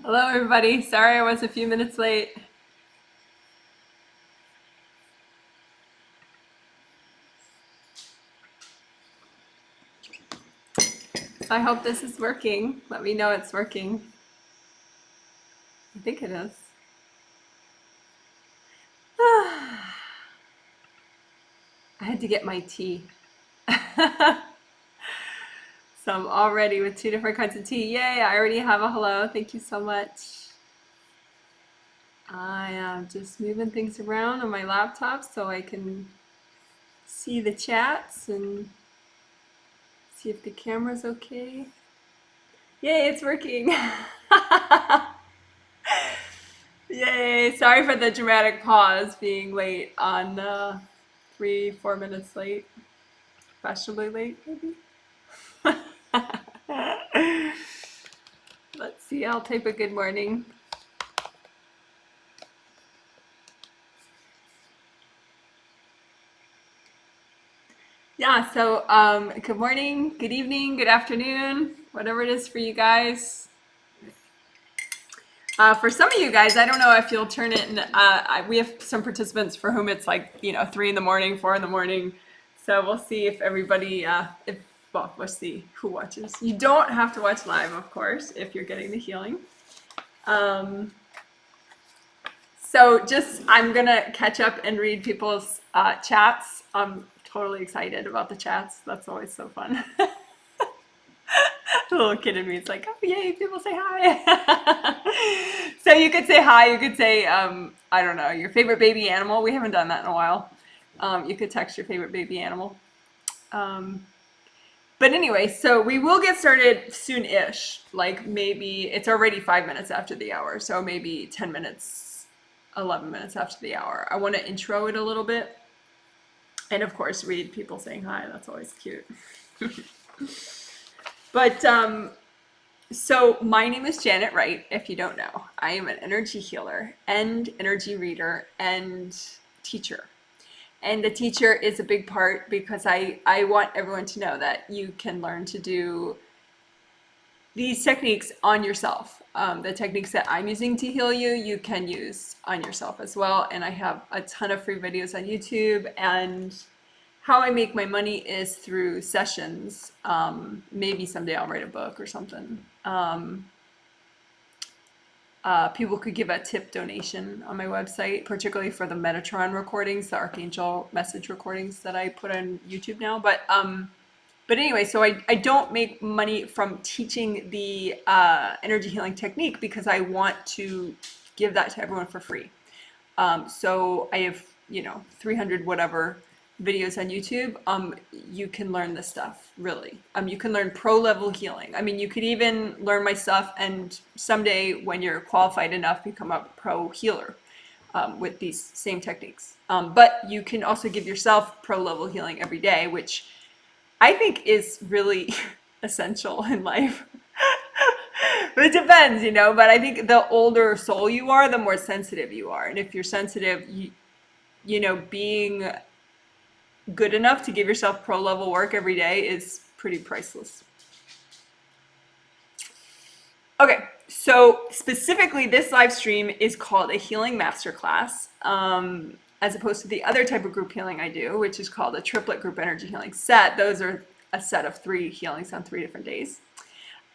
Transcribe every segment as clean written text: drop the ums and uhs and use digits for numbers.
Hello, everybody. Sorry I was a few minutes late. So I hope this is working. Let me know it's working. I think it is. I had to get my tea. So I'm all ready with two different kinds of tea. Yay, I already have a hello. Thank you so much. I am just moving things around on my laptop so I can see the chats and see if the camera's okay. Yay, it's working. Yay! Sorry for the dramatic pause being late on 3, 4 minutes late. Fashionably late, maybe? Let's see, I'll type a good morning. Yeah, so good morning, good evening, good afternoon, whatever it is for you guys. For some of you guys, I don't know if you'll turn it in. We have some participants for whom it's like, 3 in the morning, 4 in the morning. So we'll see if everybody, well, we'll see who watches. You don't have to watch live, of course, if you're getting the healing. So I'm gonna catch up and read people's chats. I'm totally excited about the chats. That's always so fun. The little kid in me is like, oh yay, people say hi. So you could say hi, you could say, I don't know, your favorite baby animal. We haven't done that in a while. You could text your favorite baby animal. But anyway, so we will get started soon-ish. Like maybe it's already 5 minutes after the hour, so maybe 10 minutes, 11 minutes after the hour. I want to intro it a little bit. And of course, read people saying hi. That's always cute. But so my name is Janet Wright, if you don't know. I am an energy healer and energy reader and teacher. And the teacher is a big part because I want everyone to know that you can learn to do these techniques on yourself. The techniques that I'm using to heal you, you can use on yourself as well. And I have a ton of free videos on YouTube, and how I make my money is through sessions. Maybe someday I'll write a book or something. People could give a tip donation on my website, particularly for the Metatron recordings, the Archangel message recordings that I put on YouTube now. But anyway, so I don't make money from teaching the energy healing technique because I want to give that to everyone for free. So I have, 300 whatever videos on YouTube. You can learn this stuff, really. You can learn pro level healing. I mean, you could even learn my stuff and someday when you're qualified enough, become a pro healer with these same techniques. But you can also give yourself pro level healing every day, which I think is really essential in life. It depends, but I think the older soul you are, the more sensitive you are. And if you're sensitive, being good enough to give yourself pro level work every day is pretty priceless. Okay, so specifically this live stream is called a healing masterclass, as opposed to the other type of group healing I do, which is called a triplet group energy healing set. Those are a set of 3 healings on 3 different days.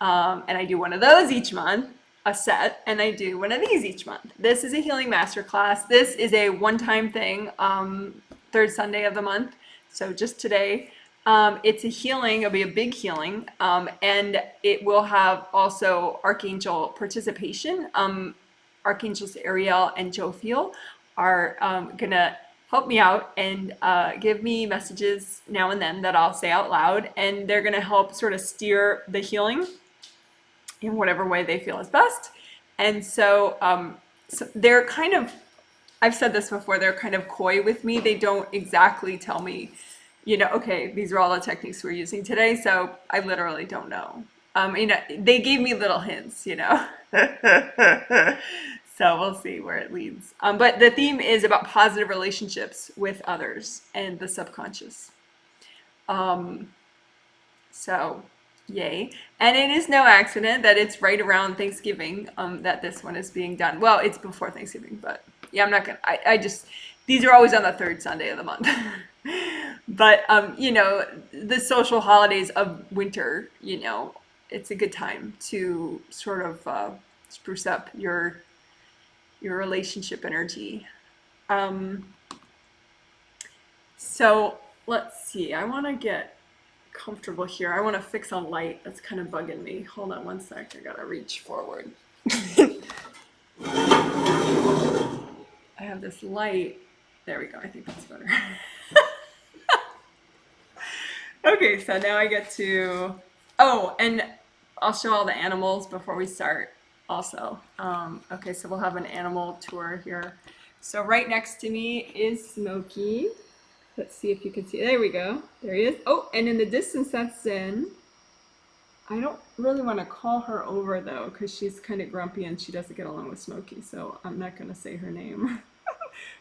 And I do one of those each month, a set, and I do one of these each month. This is a healing masterclass. This is a one-time thing, 3rd Sunday of the month. So just today, it's a healing, it'll be a big healing, and it will have also archangel participation. Archangels Ariel and Jophiel are gonna help me out and give me messages now and then that I'll say out loud, and they're gonna help sort of steer the healing in whatever way they feel is best. And so, so they're kind of, I've said this before, they're kind of coy with me. They don't exactly tell me, okay, these are all the techniques we're using today. So I literally don't know. They gave me little hints, So we'll see where it leads. But the theme is about positive relationships with others and the subconscious. So Yay. And it is no accident that it's right around Thanksgiving that this one is being done. Well, it's before Thanksgiving, but yeah, I'm not going to, I just, these are always on the third Sunday of the month. But, you know, the social holidays of winter, you know, it's a good time to sort of spruce up your relationship energy. Um, so let's see, I want to get comfortable here. I want to fix on light. That's kind of bugging me. Hold on one sec. I gotta reach forward. I have this light. There we go. I think that's better. Okay, so now I get to, oh, and I'll show all the animals before we start also. Okay, so we'll have an animal tour here. So right next to me is Smokey. Let's see if you can see. There we go. There he is. Oh, and in the distance, that's Zen. I don't really want to call her over though, because she's kind of grumpy and she doesn't get along with Smokey, so I'm not going to say her name.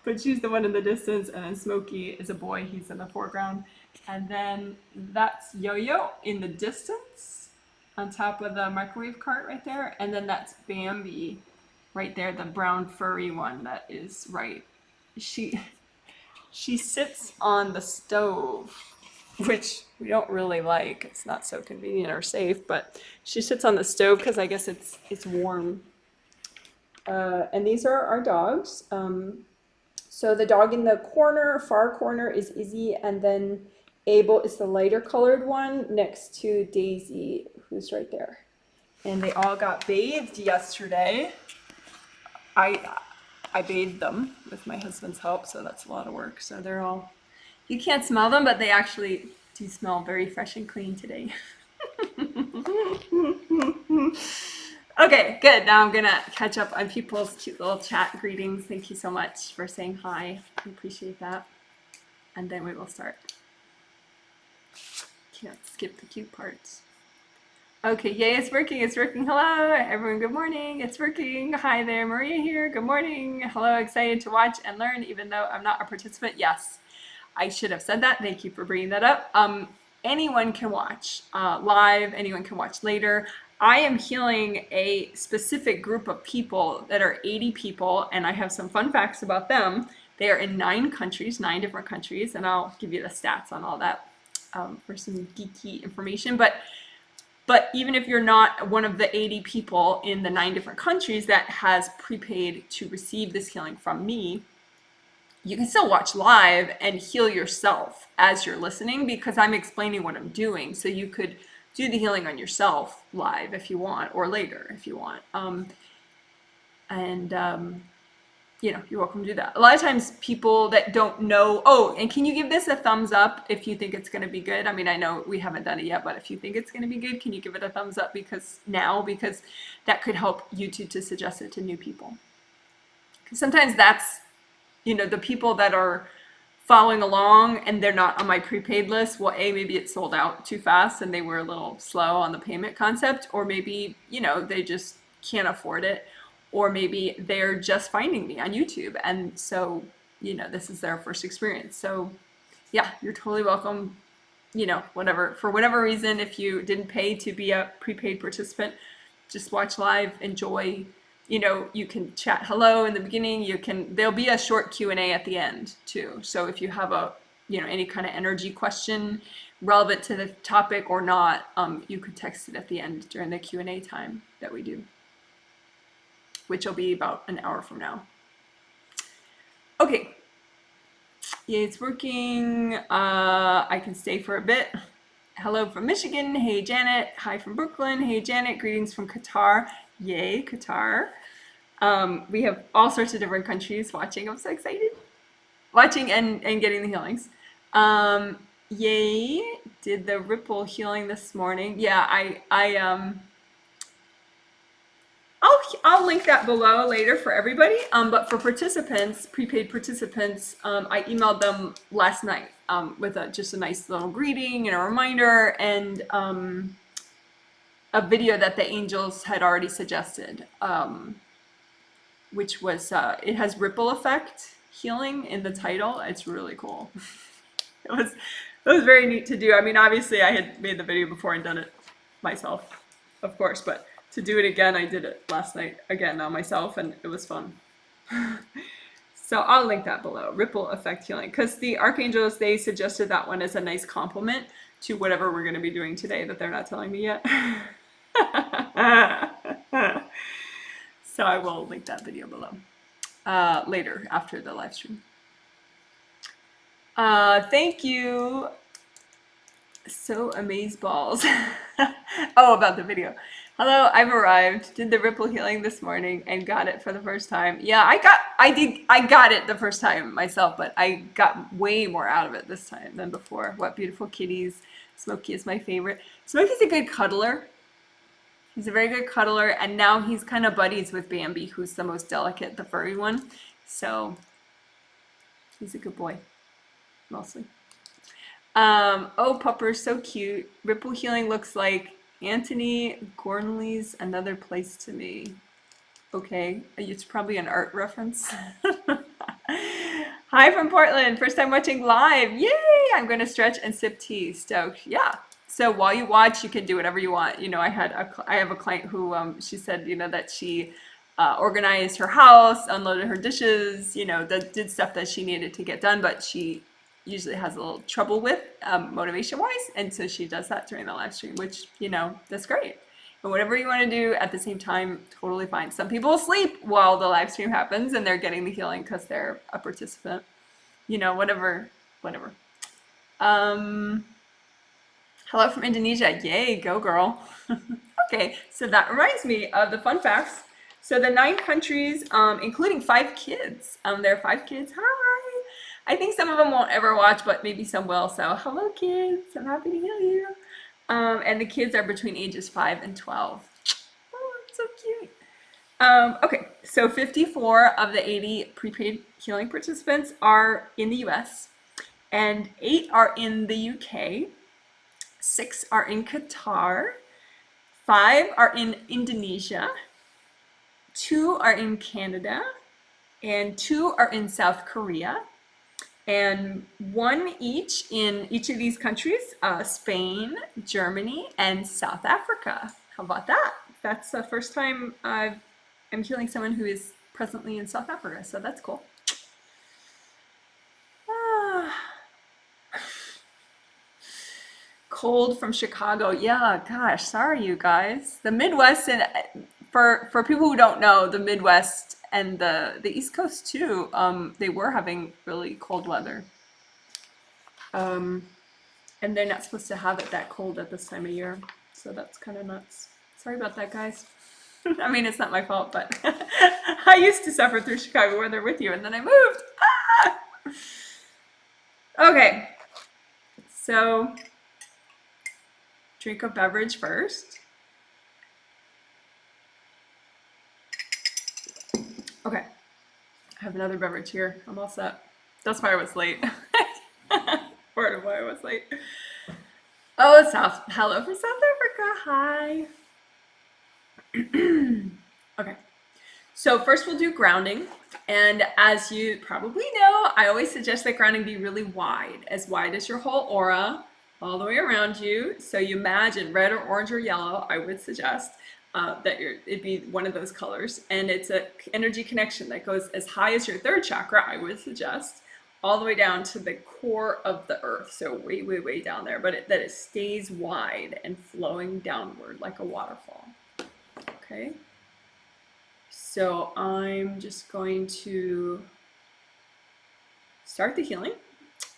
But she's the one in the distance, and then Smokey is a boy. He's in the foreground. And then that's Yo-Yo in the distance on top of the microwave cart right there. And then that's Bambi right there, the brown furry one that is Wright. She sits on the stove, which we don't really like. It's not so convenient or safe, but she sits on the stove because I guess it's warm. And these are our dogs. So the dog in the corner, far corner, is Izzy, and then Abel is the lighter colored one next to Daisy, who's right there. And they all got bathed yesterday. I bathed them with my husband's help, so that's a lot of work. So they're all, you can't smell them, but they actually do smell very fresh and clean today. Okay, good. Now I'm gonna catch up on people's cute little chat greetings. Thank you so much for saying hi. I appreciate that. And then we will start. Can't skip the cute parts. Okay, yay, it's working, it's working. Hello, everyone, good morning. It's working. Hi there, Maria here. Good morning. Hello, excited to watch and learn, even though I'm not a participant. Yes, I should have said that. Thank you for bringing that up. Anyone can watch live, anyone can watch later. I am healing a specific group of people that are 80 people, and I have some fun facts about them. They are in 9 countries, 9 different countries, and I'll give you the stats on all that for some geeky information. But even if you're not one of the 80 people in the 9 different countries that has prepaid to receive this healing from me, you can still watch live and heal yourself as you're listening, because I'm explaining what I'm doing. So you could do the healing on yourself live if you want, or later if you want. You know, you're welcome to do that. A lot of times people that don't know, oh, and can you give this a thumbs up if you think it's going to be good? I mean, I know we haven't done it yet, but if you think it's going to be good, can you give it a thumbs up because that could help YouTube to suggest it to new people. Because sometimes that's, you know, the people that are following along and they're not on my prepaid list. Well, maybe it sold out too fast and they were a little slow on the payment concept, or maybe, you know, they just can't afford it. Or maybe they're just finding me on YouTube. And so, you know, this is their first experience. So yeah, you're totally welcome, you know, whatever, for whatever reason, if you didn't pay to be a prepaid participant, just watch live, enjoy, you know, you can chat hello in the beginning, there'll be a short Q&A at the end too. So if you have a, you know, any kind of energy question relevant to the topic or not, you could text it at the end during the Q&A time that we do, which will be about an hour from now. Okay. Yeah, it's working. I can stay for a bit. Hello from Michigan. Hey, Janet. Hi from Brooklyn. Hey, Janet. Greetings from Qatar. Yay, Qatar. We have all sorts of different countries watching. I'm so excited. Watching and getting the healings. Yay. Did the Ripple healing this morning. Yeah, I'll link that below later for everybody. But for participants, prepaid participants, I emailed them last night with just a nice little greeting and a reminder, and a video that the angels had already suggested, which was, it has ripple effect healing in the title. It's really cool. It was very neat to do. I mean, obviously I had made the video before and done it myself, of course, but to do it again, I did it last night again on myself, and it was fun. So I'll link that below, ripple effect healing, because the archangels, they suggested that one as a nice complement to whatever we're going to be doing today that they're not telling me yet. So I will link that video below later after the live stream. Thank you. So amazeballs. Oh, about the video. Hello, I've arrived. Did the ripple healing this morning and got it for the first time. Yeah, I got it the first time myself, but I got way more out of it this time than before. What beautiful kitties. Smokey is my favorite. Smokey's a good cuddler. He's a very good cuddler, and now he's kind of buddies with Bambi, who's the most delicate, the furry one. So he's a good boy, mostly. Oh, Pupper's so cute. Ripple healing looks like Anthony Gormley's Another Place to Me. Okay, it's probably an art reference. Hi from Portland, first time watching live. Yay! I'm going to stretch and sip tea. Stoked. Yeah. So while you watch, you can do whatever you want. You know, I have a client who she said, you know, that she organized her house, unloaded her dishes, you know, did stuff that she needed to get done, but she usually has a little trouble with motivation wise, and so she does that during the live stream, which, you know, that's great. And whatever you want to do at the same time, totally fine. Some people will sleep while the live stream happens and they're getting the healing because they're a participant, you know, whatever. Hello from Indonesia. Yay, go girl. Okay, so that reminds me of the fun facts. So the 9 countries, including 5 kids. There are 5 kids. Hi. I think some of them won't ever watch, but maybe some will. So hello, kids. I'm happy to hear you. And the kids are between ages 5 and 12. Oh, so cute. Okay, so 54 of the 80 prepaid healing participants are in the US, and 8 are in the UK, 6 are in Qatar, 5 are in Indonesia, 2 are in Canada, and 2 are in South Korea, and 1 each in each of these countries, Spain, Germany, and South Africa. How about that? That's the first time I'm healing someone who is presently in South Africa, so that's cool. Cold from Chicago. Yeah, gosh, sorry you guys. The Midwest, and for people who don't know, the Midwest and the East Coast too, they were having really cold weather. And they're not supposed to have it that cold at this time of year, so that's kind of nuts. Sorry about that, guys. I mean, it's not my fault, but I used to suffer through Chicago weather with you, and then I moved. Ah! Okay, so drink a beverage first. Okay, I have another beverage here. I'm all set. That's why I was late. Part of why I was late. Oh, hello from South Africa. Hi. Okay, so first we'll do grounding, and as you probably know, I always suggest that grounding be really wide as your whole aura, all the way around you. So you imagine red or orange or yellow. I would suggest that it'd be one of those colors, and it's an energy connection that goes as high as your 3rd chakra. I would suggest all the way down to the core of the earth, so way down there, but that it stays wide and flowing downward like a waterfall. Okay, so I'm just going to start the healing.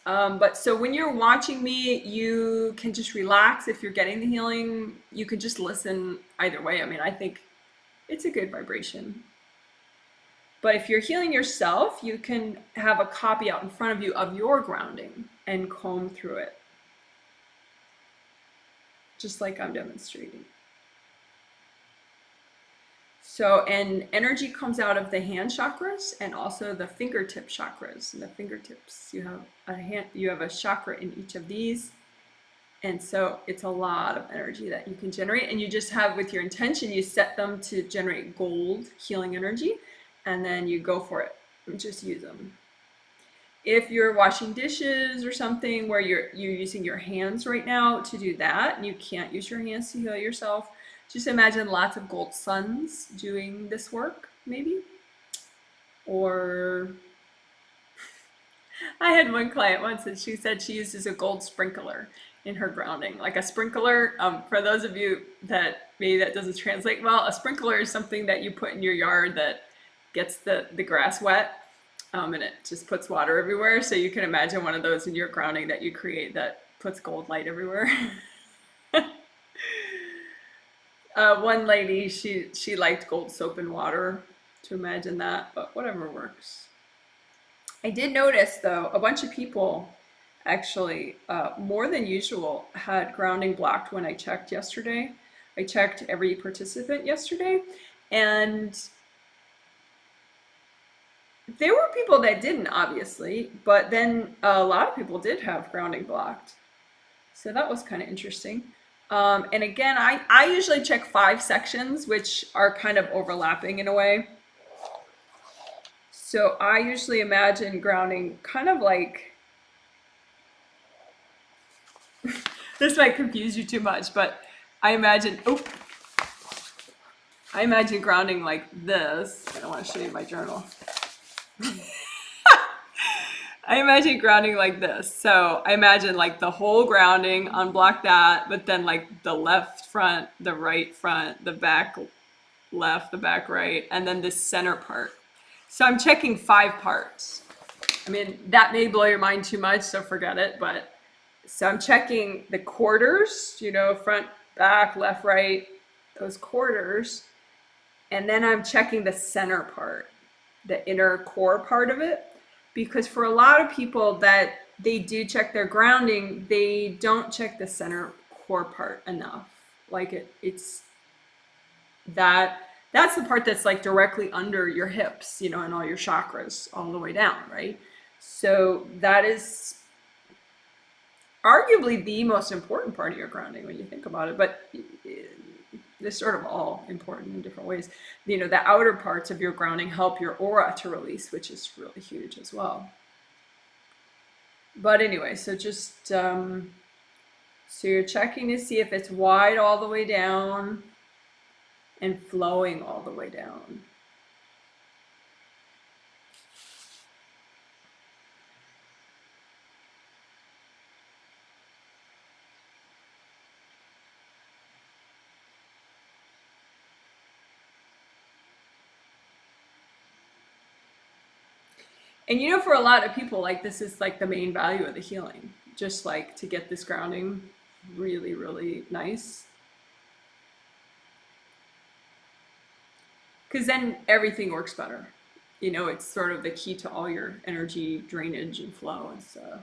But so when you're watching me, you can just relax. If you're getting the healing, you can just listen either way. I mean, I think it's a good vibration. But if you're healing yourself, you can have a copy out in front of you of your grounding and comb through it, just like I'm demonstrating. So, and energy comes out of the hand chakras and also the fingertip chakras. And the fingertips, you have a chakra in each of these, and so it's a lot of energy that you can generate. And you just have, with your intention, you set them to generate gold healing energy, and then you go for it and just use them. if you're washing dishes or something where you're using your hands right now to do that, and you can't use your hands to heal yourself, just imagine lots of gold suns doing this work, maybe. Or I had one client once and she said she uses a gold sprinkler in her grounding, like a sprinkler. For those of you that maybe that doesn't translate well, a sprinkler is something that you put in your yard that gets the grass wet, and it just puts water everywhere. So you can imagine one of those in your grounding that you create that puts gold light everywhere. One lady, she liked gold soap and water to imagine that, but whatever works. I did notice, though, a bunch of people actually, more than usual, had grounding blocked when I checked yesterday. I checked every participant yesterday, and there were people that didn't, obviously, but then a lot of people did have grounding blocked. So that was kind of interesting. And again, I usually check 5 sections, which are kind of overlapping in a way. So I usually imagine grounding kind of like, this might confuse you too much, but I imagine grounding like this. I don't want to show you my journal. I imagine grounding like this. So I imagine like the whole grounding, unblock that, but then like the left front, the right front, the back left, the back right, and then this center part. So I'm checking 5 parts. I mean, that may blow your mind too much, so forget it. But so I'm checking the quarters, front, back, left, right, those quarters. And then I'm checking the center part, the inner core part of it. Because for a lot of people that they do check their grounding, they don't check the center core part enough. Like it's that's the part that's like directly under your hips, and all your chakras all the way down, right? So that is arguably the most important part of your grounding when you think about it, but they're sort of all important in different ways. The outer parts of your grounding help your aura to release, which is really huge as well. But anyway, so just so you're checking to see if it's wide all the way down and flowing all the way down. And for a lot of people, like this is like the main value of the healing, just like to get this grounding really, really nice. Because then everything works better. It's sort of the key to all your energy drainage and flow and stuff.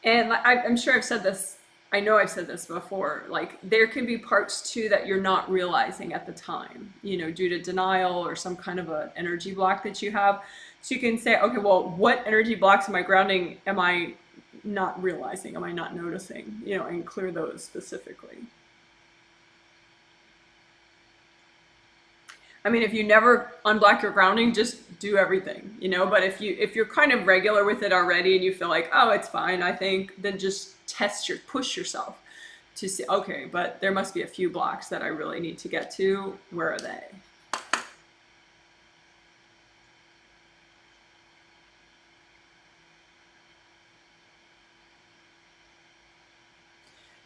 And I'm sure I've said this, I know I've said this before, like there can be parts too that you're not realizing at the time, due to denial or some kind of an energy block that you have. So you can say, okay, well, what energy blocks in my grounding am I not realizing? Am I not noticing? And clear those specifically. I mean, if you never unblock your grounding, just do everything, but if you're kind of regular with it already and you feel like, oh, it's fine, I think, then just push yourself to see, okay, but there must be a few blocks that I really need to get to. Where are they?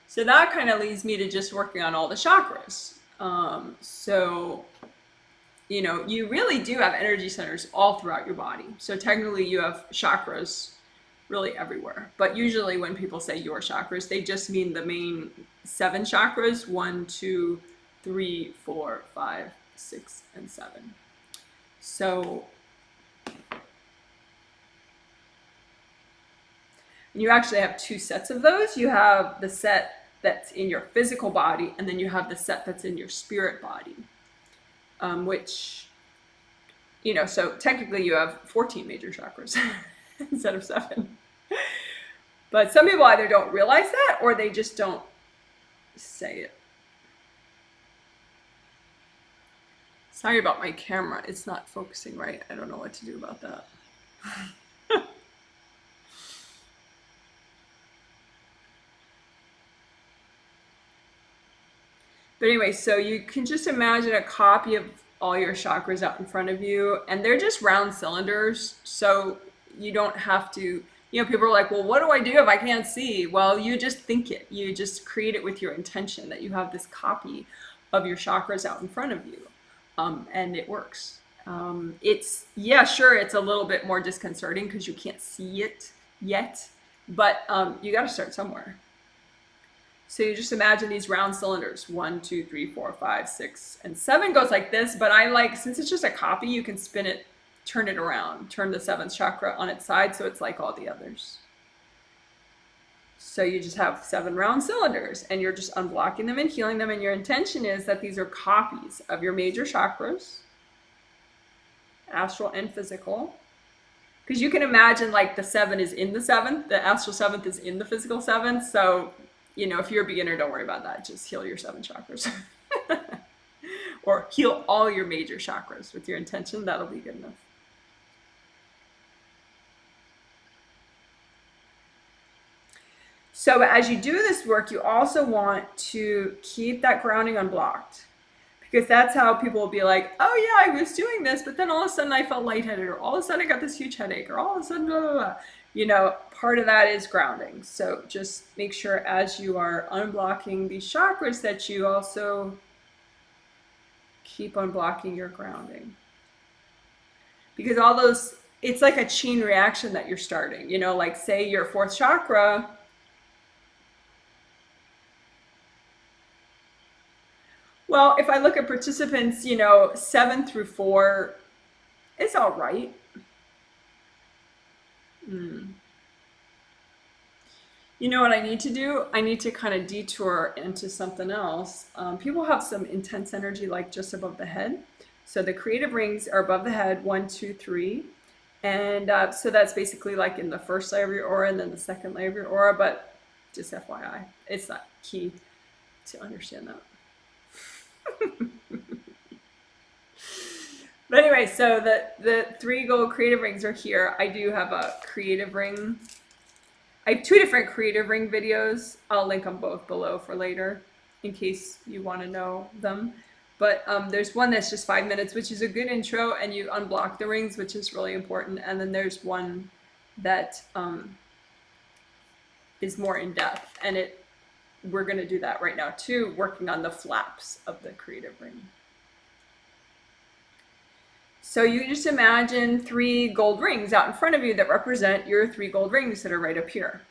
So that kind of leads me to just working on all the chakras. So you really do have energy centers all throughout your body. So technically you have chakras really everywhere. But usually when people say your chakras, they just mean the main 7 chakras, 1, 2, 3, 4, 5, 6, and 7. So you actually have 2 sets of those. You have the set that's in your physical body, and then you have the set that's in your spirit body. Which, so technically you have 14 major chakras instead of 7. But some people either don't realize that or they just don't say it. Sorry about my camera. It's not focusing right. I don't know what to do about that. But anyway, so you can just imagine a copy of all your chakras out in front of you, and they're just round cylinders. So you don't have to, people are like, well, what do I do if I can't see? Well, you just think it. You just create it with your intention that you have this copy of your chakras out in front of you. And it works. Yeah, sure, it's a little bit more disconcerting because you can't see it yet, but you got to start somewhere. So you just imagine these round cylinders, 1, 2, 3, 4, 5, 6, and 7 goes like this, but I like, since it's just a copy, you can spin it, turn it around, turn the 7th chakra on its side so it's like all the others. So you just have 7 round cylinders and you're just unblocking them and healing them, and your intention is that these are copies of your major chakras, astral and physical. Because you can imagine like the 7 is in the 7th, the astral 7th is in the physical 7th, so if you're a beginner, don't worry about that. Just heal your 7 chakras. Or heal all your major chakras with your intention. That'll be good enough. So as you do this work, you also want to keep that grounding unblocked. Because that's how people will be like, oh yeah, I was doing this, but then all of a sudden I felt lightheaded, or all of a sudden I got this huge headache, or all of a sudden blah, blah, blah. Part of that is grounding. So just make sure as you are unblocking these chakras that you also keep unblocking your grounding. Because all those, it's like a chain reaction that you're starting. Like say your 4th chakra, well, if I look at participants, 7 through 4, it's all right. You know what I need to do? I need to kind of detour into something else. People have some intense energy like just above the head. So the creative rings are above the head, 1, 2, 3. And so that's basically like in the first layer of your aura and then the second layer of your aura. But just FYI, it's not key to understand that. But anyway, so the 3 gold creative rings are here. I do have a creative ring. I have 2 different creative ring videos. I'll link them both below for later in case you want to know them. But there's one that's just 5 minutes, which is a good intro, and you unblock the rings, which is really important. And then there's one that is more in depth, and we're going to do that right now too, working on the flaps of the creative ring. So you just imagine 3 gold rings out in front of you that represent your 3 gold rings that are right up here.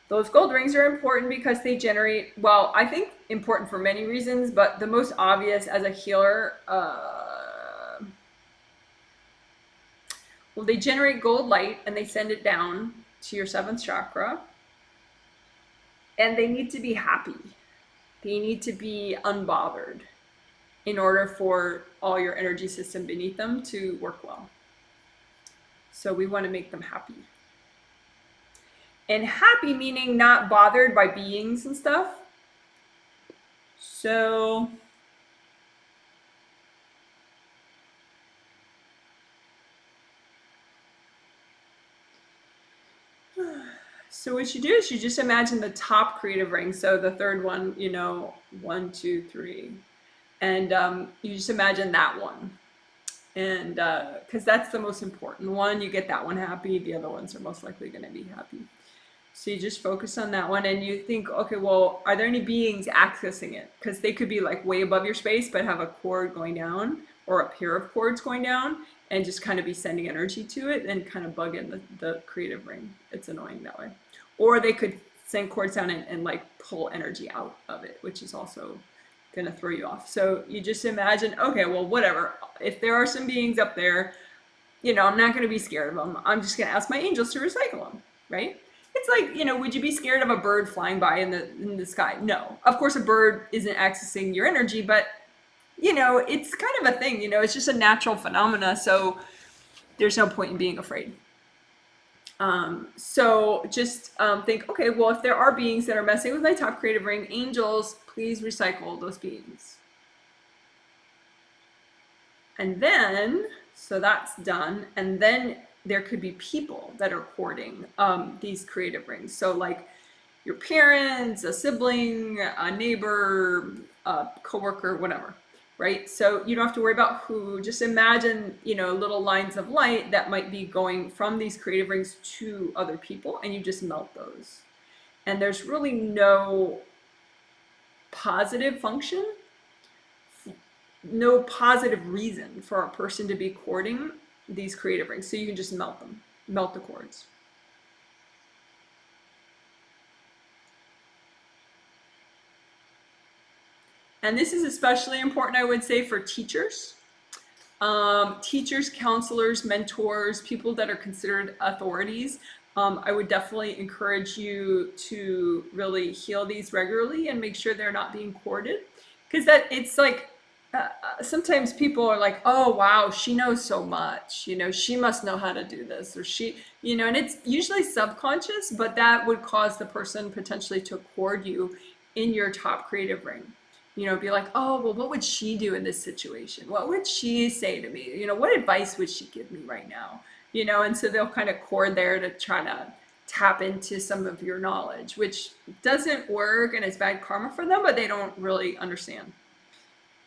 Those gold rings are important because they generate, well, I think important for many reasons, but the most obvious as a healer, well, they generate gold light and they send it down to your 7th chakra. And they need to be happy. They need to be unbothered in order for all your energy system beneath them to work well. So we want to make them happy. And happy meaning not bothered by beings and stuff. So what you do is you just imagine the top creative ring. So the 3rd one, 1, 2, 3. And you just imagine that one. And because that's the most important one, you get that one happy. The other ones are most likely going to be happy. So you just focus on that one and you think, okay, well, are there any beings accessing it? Because they could be like way above your space, but have a cord going down or a pair of cords going down and just kind of be sending energy to it and kind of bug in the creative ring. It's annoying that way. Or they could send cords down and like pull energy out of it, which is also going to throw you off. So you just imagine, okay, well, whatever. If there are some beings up there, I'm not going to be scared of them. I'm just going to ask my angels to recycle them, right? It's like, would you be scared of a bird flying by in the sky? No. Of course, a bird isn't accessing your energy, but, it's kind of a thing, it's just a natural phenomena. So there's no point in being afraid. So just think, okay, well, if there are beings that are messing with my top creative ring, angels, please recycle those beings. And then, so that's done. And then there could be people that are hoarding these creative rings. So like your parents, a sibling, a neighbor, a coworker, whatever, right? So you don't have to worry about who. Just imagine, little lines of light that might be going from these creative rings to other people, and you just melt those. And there's really no positive function, no positive reason for a person to be courting these creative rings. So you can just melt them, melt the cords. And this is especially important, I would say, for teachers. Teachers, counselors, mentors, people that are considered authorities. I would definitely encourage you to really heal these regularly and make sure they're not being courted. Because it's like, sometimes people are like, oh, wow, she knows so much. She must know how to do this. Or and it's usually subconscious, but that would cause the person potentially to court you in your top creative ring. Be like, oh, well, what would she do in this situation? What would she say to me? What advice would she give me right now? And so they'll kind of court there to try to tap into some of your knowledge, which doesn't work and it's bad karma for them, but they don't really understand.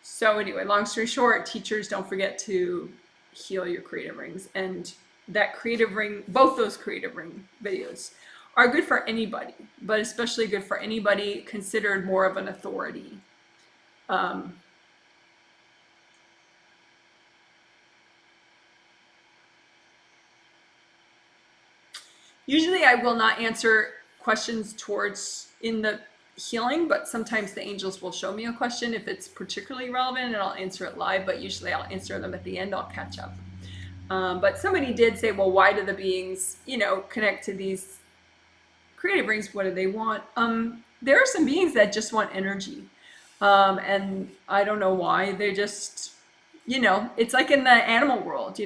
So anyway, long story short, teachers, don't forget to heal your creative rings. And that creative ring, both those creative ring videos are good for anybody, but especially good for anybody considered more of an authority. Usually I will not answer questions towards in the healing, but sometimes the angels will show me a question if it's particularly relevant, and I'll answer it live, but usually I'll answer them at the end. I'll catch up. But somebody did say, well, why do the beings, connect to these creative rings? What do they want? There are some beings that just want energy. And I don't know why. They just, it's like in the animal world,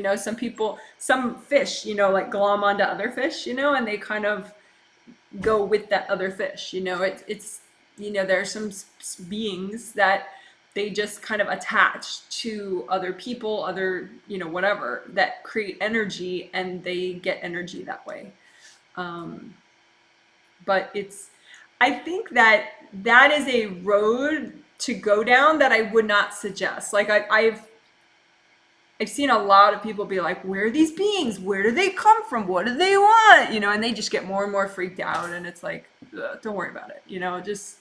some fish, like glom onto other fish, and they kind of go with that other fish. It's there are some beings that they just kind of attach to other people, other, whatever, that create energy, and they get energy that way. But I think that is a road to go down that I would not suggest. Like I've seen a lot of people be like, where are these beings? Where do they come from? What do they want? And they just get more and more freaked out. And it's like, don't worry about it. Just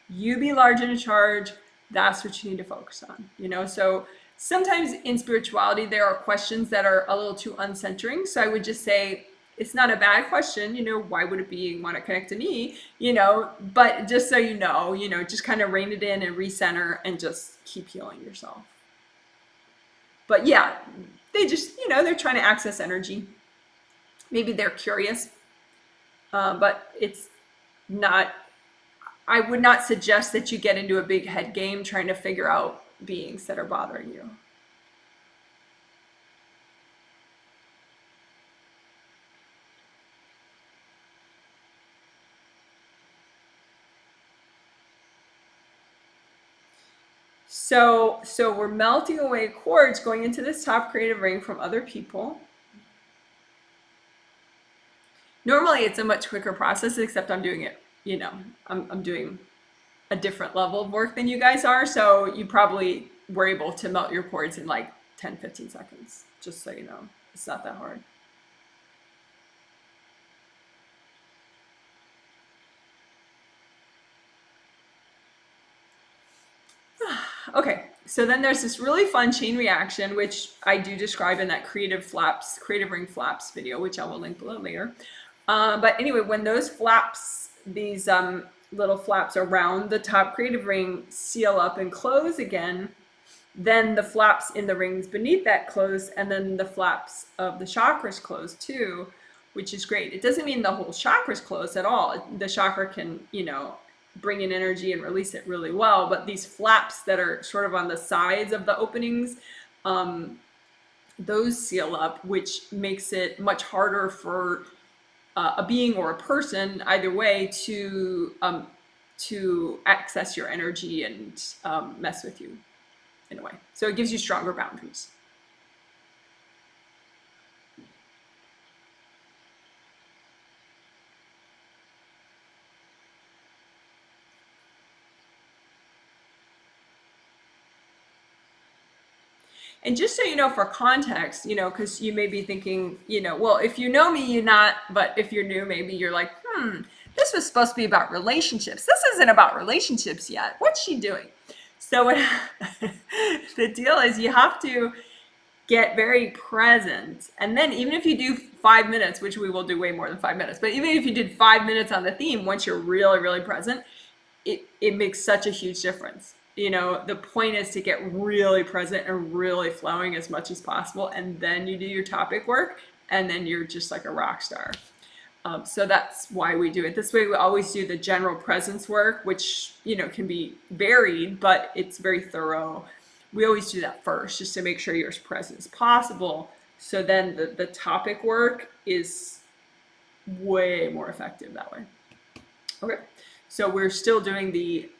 you be large and in charge. That's what you need to focus on. So sometimes in spirituality, there are questions that are a little too uncentering. So I would just say, it's not a bad question, why would a being want to connect to me, but just so just kind of rein it in and recenter and just keep healing yourself. But yeah, they just, they're trying to access energy. Maybe they're curious, but it's not, I would not suggest that you get into a big head game trying to figure out beings that are bothering you. So we're melting away cords going into this top creative ring from other people. Normally it's a much quicker process, except I'm doing it, I'm doing a different level of work than you guys are. So you probably were able to melt your cords in like 10, 15 seconds, just so you know. It's not that hard. Okay, so then there's this really fun chain reaction, which I do describe in that creative ring flaps video, which I will link below later. But anyway, when those flaps, these little flaps around the top creative ring seal up and close again, then the flaps in the rings beneath that close, and then the flaps of the chakras close too, which is great. It doesn't mean the whole chakra's closed at all. The chakra can, bring in energy and release it really well, but these flaps that are sort of on the sides of the openings, those seal up, which makes it much harder for a being or a person, either way, to access your energy and mess with you. in a way. So it gives you stronger boundaries. And just so you know, for context, because you may be thinking, well, if you know me, you're not, but if you're new, maybe you're like, this was supposed to be about relationships. This isn't about relationships yet. What's she doing? So the deal is you have to get very present. And then even if you do 5 minutes, which we will do way more than 5 minutes, but even if you did 5 minutes on the theme, once you're really, really present, it makes such a huge difference. The point is to get really present and really flowing as much as possible. And then you do your topic work, and then you're just like a rock star. So that's why we do it this way. We always do the general presence work, which, can be varied, but it's very thorough. We always do that first, just to make sure you're as present as possible. So then the topic work is way more effective that way. Okay. So we're still doing the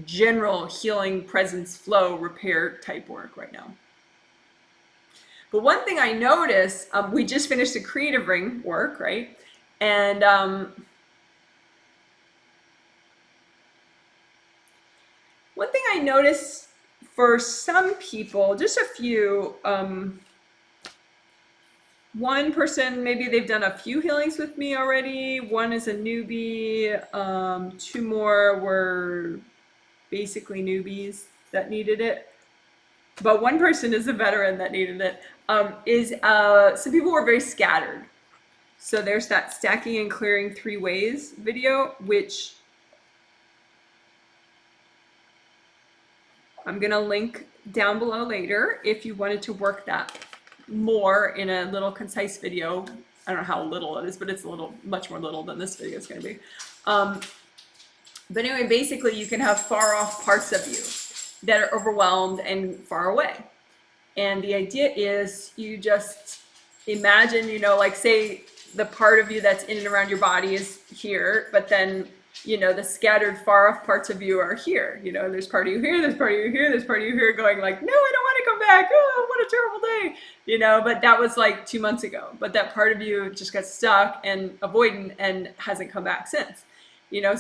general healing, presence, flow, repair type work right now. But one thing I noticed, we just finished the creative ring work, right? And one thing I noticed for some people, just a few, one person, maybe they've done a few healings with me already. One is a newbie. 2 more were basically newbies that needed it. But one person is a veteran that needed it. Some people were very scattered. So there's that stacking and clearing 3 ways video, which I'm going to link down below later if you wanted to work that more in a little concise video. I don't know how little it is, but it's much more little than this video is going to be. But anyway, basically you can have far off parts of you that are overwhelmed and far away. And the idea is you just imagine, like say the part of you that's in and around your body is here, but then, the scattered far off parts of you are here. There's part of you here, there's part of you here, there's part of you here going like, no, I don't want to come back. Oh, what a terrible day. But that was like 2 months ago. But that part of you just got stuck and avoidant and hasn't come back since.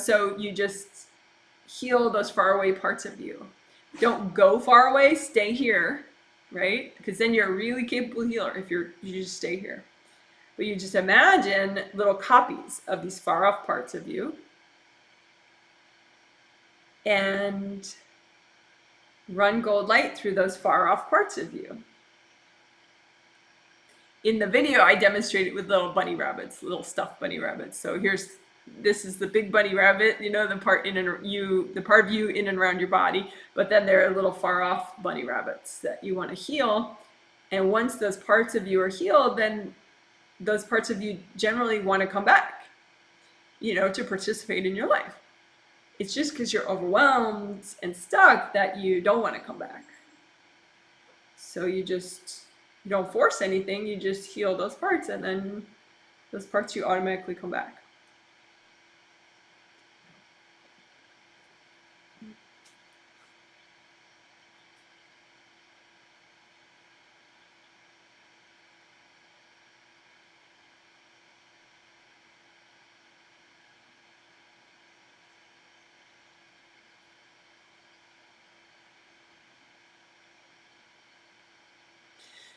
So you just heal those far away parts of you. Don't go far away, stay here, right? Because then you're a really capable healer if you just stay here. But you just imagine little copies of these far off parts of you and run gold light through those far off parts of you. In the video, I demonstrated with little bunny rabbits, little stuffed bunny rabbits. So this is the big bunny rabbit, the part the part of you in and around your body, but then there are little far off bunny rabbits that you want to heal. And once those parts of you are healed, then those parts of you generally want to come back, to participate in your life. It's just because you're overwhelmed and stuck that you don't want to come back. So you don't force anything, you just heal those parts, and then those parts you automatically come back.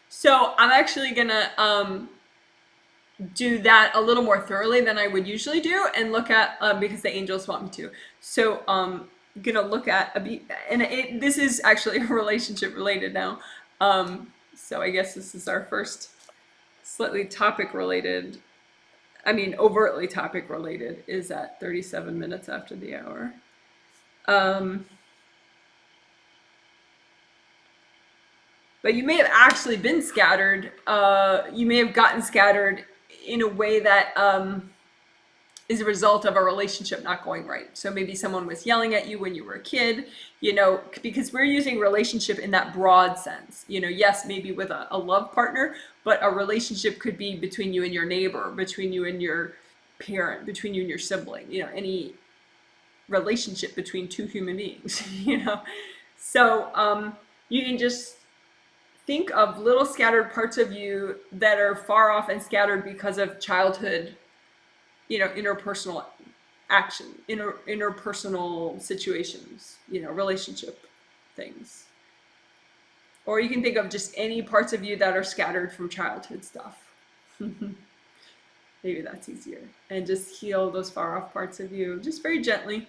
So I'm actually gonna do that a little more thoroughly than I would usually do, and look at because the angels want me to. So I'm gonna look at this is actually relationship related now. So I guess this is our first slightly topic related. Overtly topic related is at 37 minutes after the hour. But you may have actually been scattered. You may have gotten scattered in a way that is a result of a relationship not going right. So maybe someone was yelling at you when you were a kid, because we're using relationship in that broad sense. Yes, maybe with a love partner, but a relationship could be between you and your neighbor, between you and your parent, between you and your sibling, any relationship between 2 human beings, So you can just think of little scattered parts of you that are far off and scattered because of childhood, interpersonal action, interpersonal situations, relationship things. Or you can think of just any parts of you that are scattered from childhood stuff. Maybe that's easier. And just heal those far off parts of you, just very gently.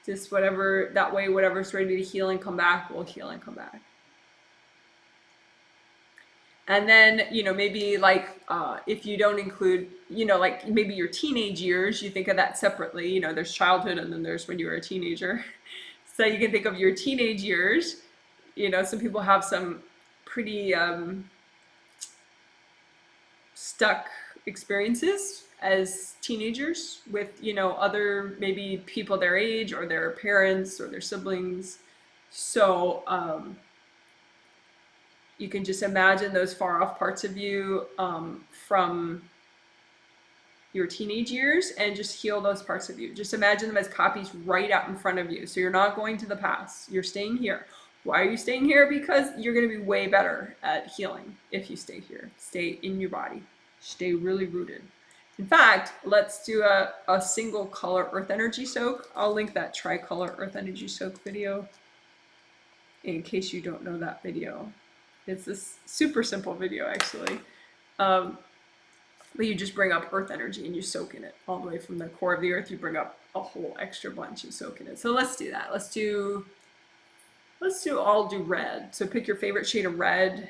Just whatever, that way, whatever's ready to heal and come back will heal and come back. And then, maybe like if you don't include, like maybe your teenage years, you think of that separately. There's childhood and then there's when you were a teenager. So you can think of your teenage years. Some people have some pretty stuck experiences as teenagers with, other maybe people their age or their parents or their siblings. So you can just imagine those far off parts of you from your teenage years and just heal those parts of you. Just imagine them as copies right out in front of you. So you're not going to the past. You're staying here. Why are you staying here? Because you're going to be way better at healing if you stay here. Stay in your body. Stay really rooted. In fact, let's do a single color earth energy soak. I'll link that tricolor earth energy soak video in case you don't know that video. It's this super simple video, actually. But you just bring up earth energy and you soak in it all the way from the core of the earth. You bring up a whole extra bunch and soak in it. So let's do that. Let's all do red. So pick your favorite shade of red.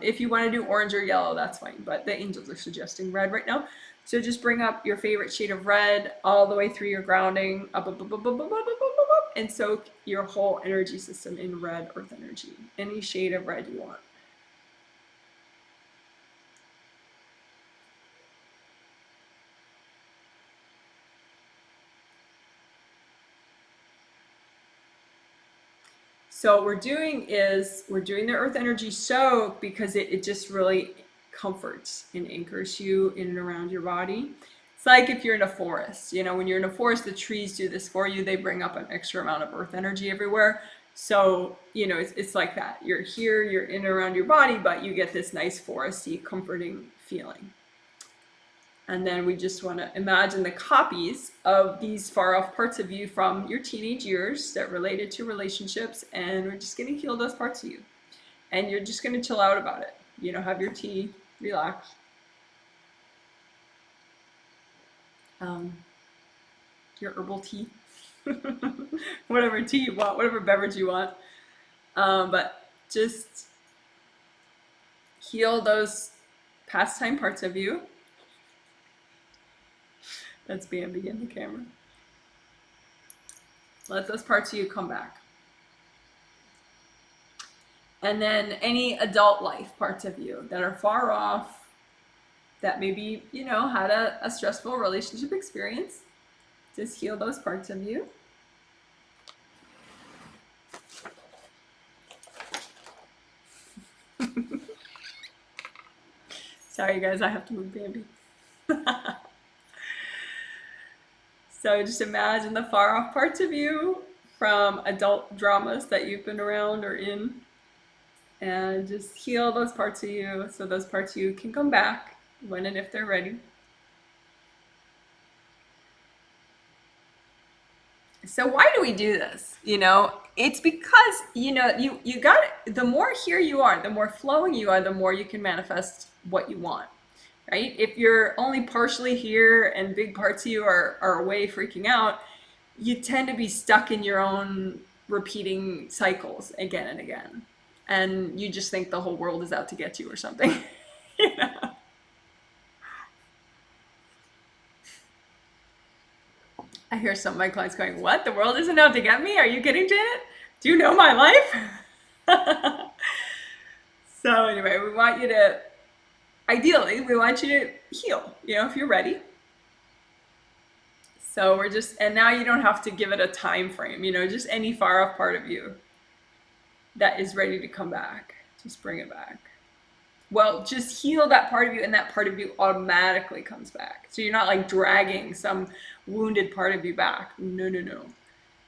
If you want to do orange or yellow, that's fine. But the angels are suggesting red right now. So just bring up your favorite shade of red all the way through your grounding, up, and soak your whole energy system in red earth energy. Any shade of red you want. So what we're doing the earth energy soak because it just really comforts and anchors you in and around your body. It's like if you're in a forest, when you're in a forest, the trees do this for you. They bring up an extra amount of earth energy everywhere. So, it's like that. You're here, you're in and around your body, but you get this nice foresty, comforting feeling. And then we just want to imagine the copies of these far off parts of you from your teenage years that related to relationships. And we're just going to heal those parts of you. And you're just going to chill out about it. Have your tea, relax. Your herbal tea. Whatever tea you want, whatever beverage you want. But just heal those pastime parts of you. That's Bambi in the camera. Let those parts of you come back. And then any adult life parts of you that are far off, that maybe, had a stressful relationship experience, just heal those parts of you. Sorry, guys, I have to move Bambi. So just imagine the far off parts of you from adult dramas that you've been around or in. And just heal those parts of you so those parts of you can come back when and if they're ready. So why do we do this? It's because, you got the more here you are, the more flowing you are, the more you can manifest what you want. Right? If you're only partially here and big parts of you are away freaking out, you tend to be stuck in your own repeating cycles again and again. And you just think the whole world is out to get you or something. I hear some of my clients going, "What? The world isn't out to get me? Are you kidding, Janet? Do you know my life?" So anyway, ideally, we want you to heal, if you're ready. So and now you don't have to give it a time frame, just any far off part of you that is ready to come back. Just bring it back. Well, just heal that part of you and that part of you automatically comes back. So you're not like dragging some wounded part of you back. No.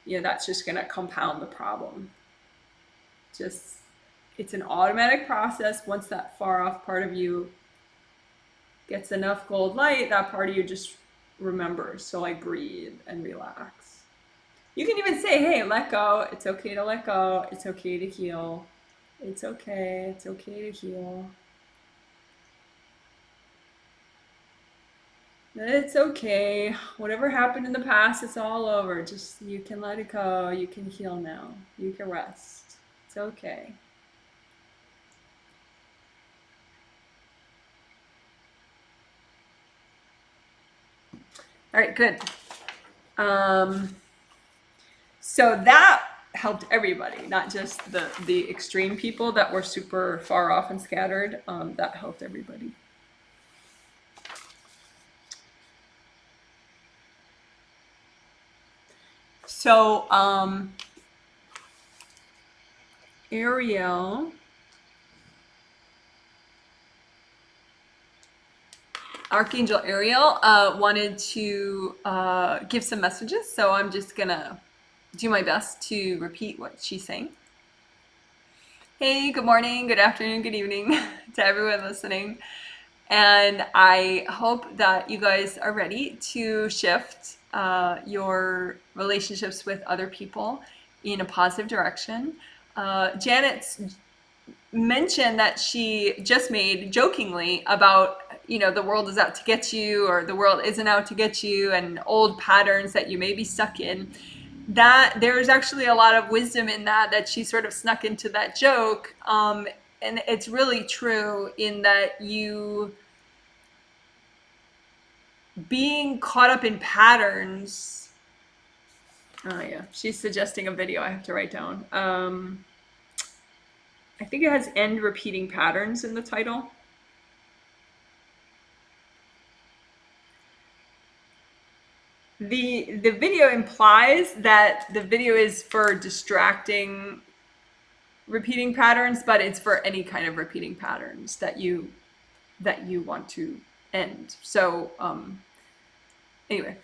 That's just going to compound the problem. Just, it's an automatic process. Once that far off part of you gets enough gold light, that part of you just remembers. So like breathe and relax. You can even say, hey, let go. It's okay to let go. It's okay to heal. It's okay. It's okay to heal. It's okay. Whatever happened in the past, it's all over. Just, you can let it go. You can heal now. You can rest. It's okay. All right, good. So that helped everybody, not just the extreme people that were super far off and scattered. That helped everybody. So Ariel, Archangel Ariel, wanted to give some messages. So I'm just gonna do my best to repeat what she's saying. Hey, good morning, good afternoon, good evening to everyone listening. And I hope that you guys are ready to shift your relationships with other people in a positive direction. Janet's mention that she just made jokingly about, you know, the world is out to get you, or the world isn't out to get you, and old patterns that you may be stuck in, that there's actually a lot of wisdom in that she sort of snuck into that joke. And it's really true in that you being caught up in patterns. Oh yeah, she's suggesting a video I have to write down. I think it has end repeating patterns in the title. The video implies that the video is for distracting repeating patterns, but it's for any kind of repeating patterns that you want to end. So anyway,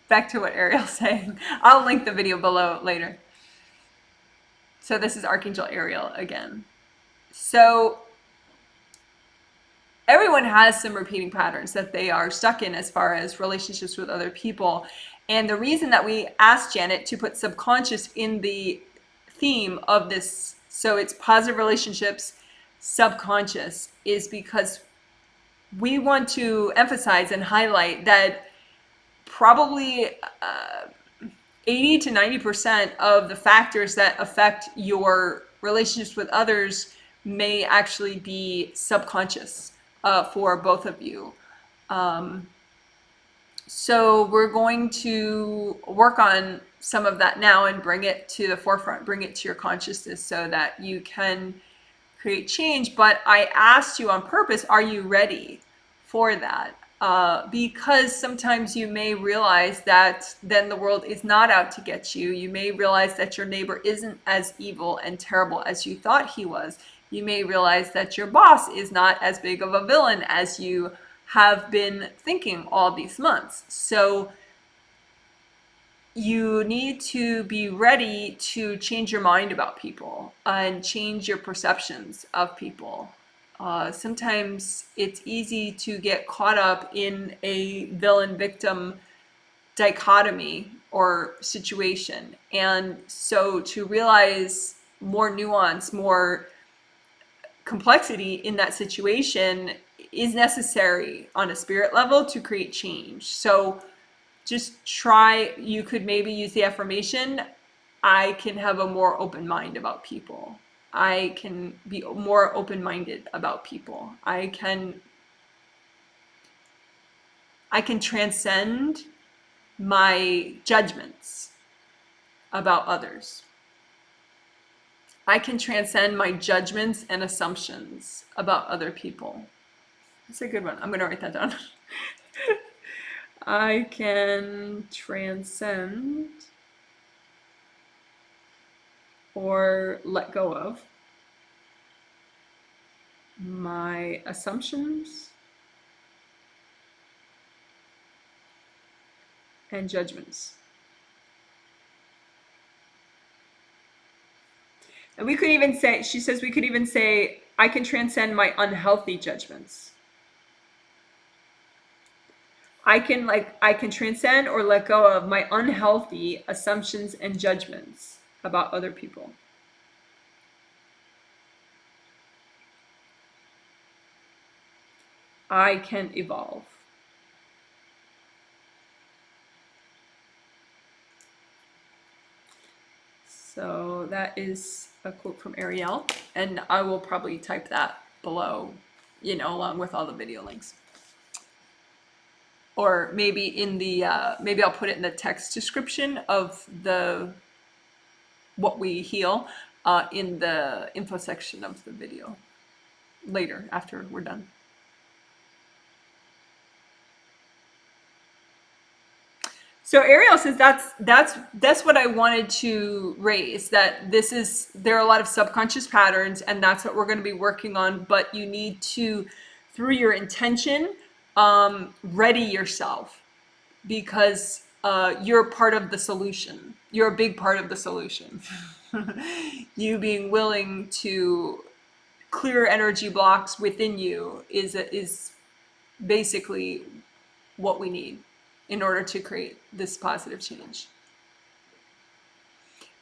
back to what Ariel's saying. I'll link the video below later. So this is Archangel Ariel again. So everyone has some repeating patterns that they are stuck in as far as relationships with other people. And the reason that we asked Janet to put subconscious in the theme of this, so it's positive relationships, subconscious, is because we want to emphasize and highlight that probably 80 to 90% of the factors that affect your relationships with others may actually be subconscious for both of you. So we're going to work on some of that now and bring it to the forefront, bring it to your consciousness so that you can create change. But I asked you on purpose, are you ready for that? Because sometimes you may realize that then the world is not out to get you. You may realize that your neighbor isn't as evil and terrible as you thought he was. You may realize that your boss is not as big of a villain as you have been thinking all these months. So you need to be ready to change your mind about people and change your perceptions of people. Sometimes it's easy to get caught up in a villain-victim dichotomy or situation. And so to realize more nuance, more complexity in that situation is necessary on a spirit level to create change. So just try, you could maybe use the affirmation, I can have a more open mind about people. I can be more open-minded about people. I can transcend my judgments about others. I can transcend my judgments and assumptions about other people. That's a good one. I'm going to write that down. I can transcend or let go of my assumptions and judgments. And we could even say, she says, we could even say, I can transcend my unhealthy judgments. I can transcend or let go of my unhealthy assumptions and judgments about other people. I can evolve. So that is a quote from Ariel, and I will probably type that below, along with all the video links. Or maybe in the maybe I'll put it in the text description of what we heal in the info section of the video later after we're done. So Ariel says that's what I wanted to raise, that there are a lot of subconscious patterns, and that's what we're going to be working on, but you need to, through your intention, ready yourself, because you're part of the solution. You're a big part of the solution. You being willing to clear energy blocks within you is basically what we need in order to create this positive change.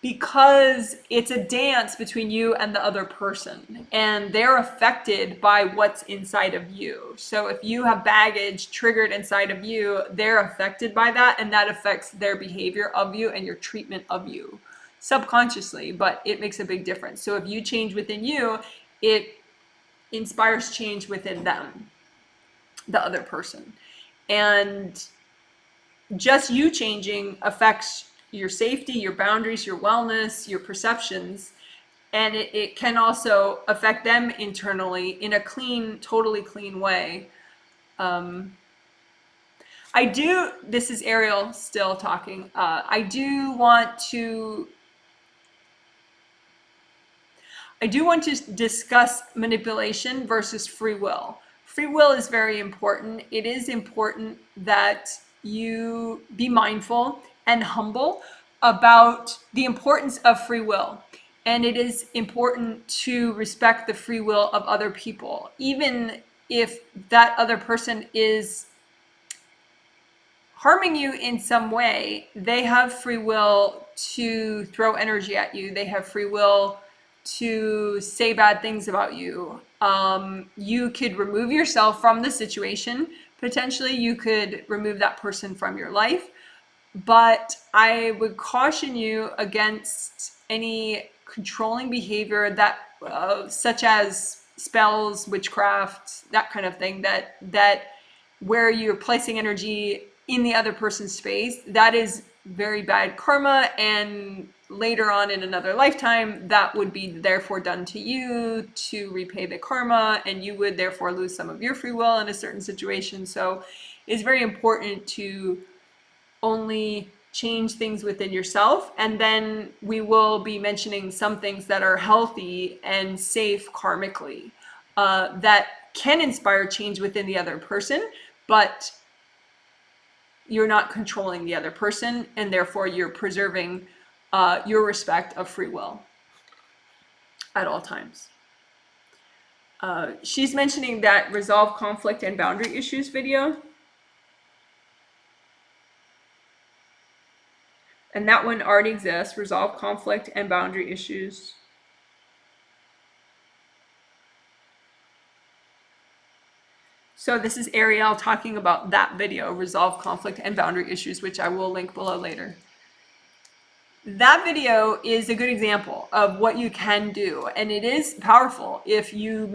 Because it's a dance between you and the other person, and they're affected by what's inside of you. So if you have baggage triggered inside of you, they're affected by that, and that affects their behavior of you and your treatment of you subconsciously, but it makes a big difference. So if you change within you, it inspires change within them, the other person. And just you changing affects your safety, your boundaries, your wellness, your perceptions, and it can also affect them internally in a totally clean way. This is Ariel still talking. I do want to discuss manipulation versus free will. Free will is very important. It is important that you be mindful and humble about the importance of free will. And it is important to respect the free will of other people, even if that other person is harming you in some way. They have free will to throw energy at you. They have free will to say bad things about you. You could remove yourself from the situation. Potentially, you could remove that person from your life. But I would caution you against any controlling behavior that, such as spells, witchcraft, that kind of thing, that where you're placing energy in the other person's space. That is very bad karma, and later on in another lifetime, that would be therefore done to you to repay the karma, and you would therefore lose some of your free will in a certain situation. So it's very important to only change things within yourself, and then we will be mentioning some things that are healthy and safe karmically, that can inspire change within the other person, but you're not controlling the other person, and therefore you're preserving your respect of free will at all times. She's mentioning that resolve conflict and boundary issues video. And that one already exists, resolve conflict and boundary issues. So this is Ariel talking about that video, resolve conflict and boundary issues, which I will link below later. That video is a good example of what you can do, and it is powerful if you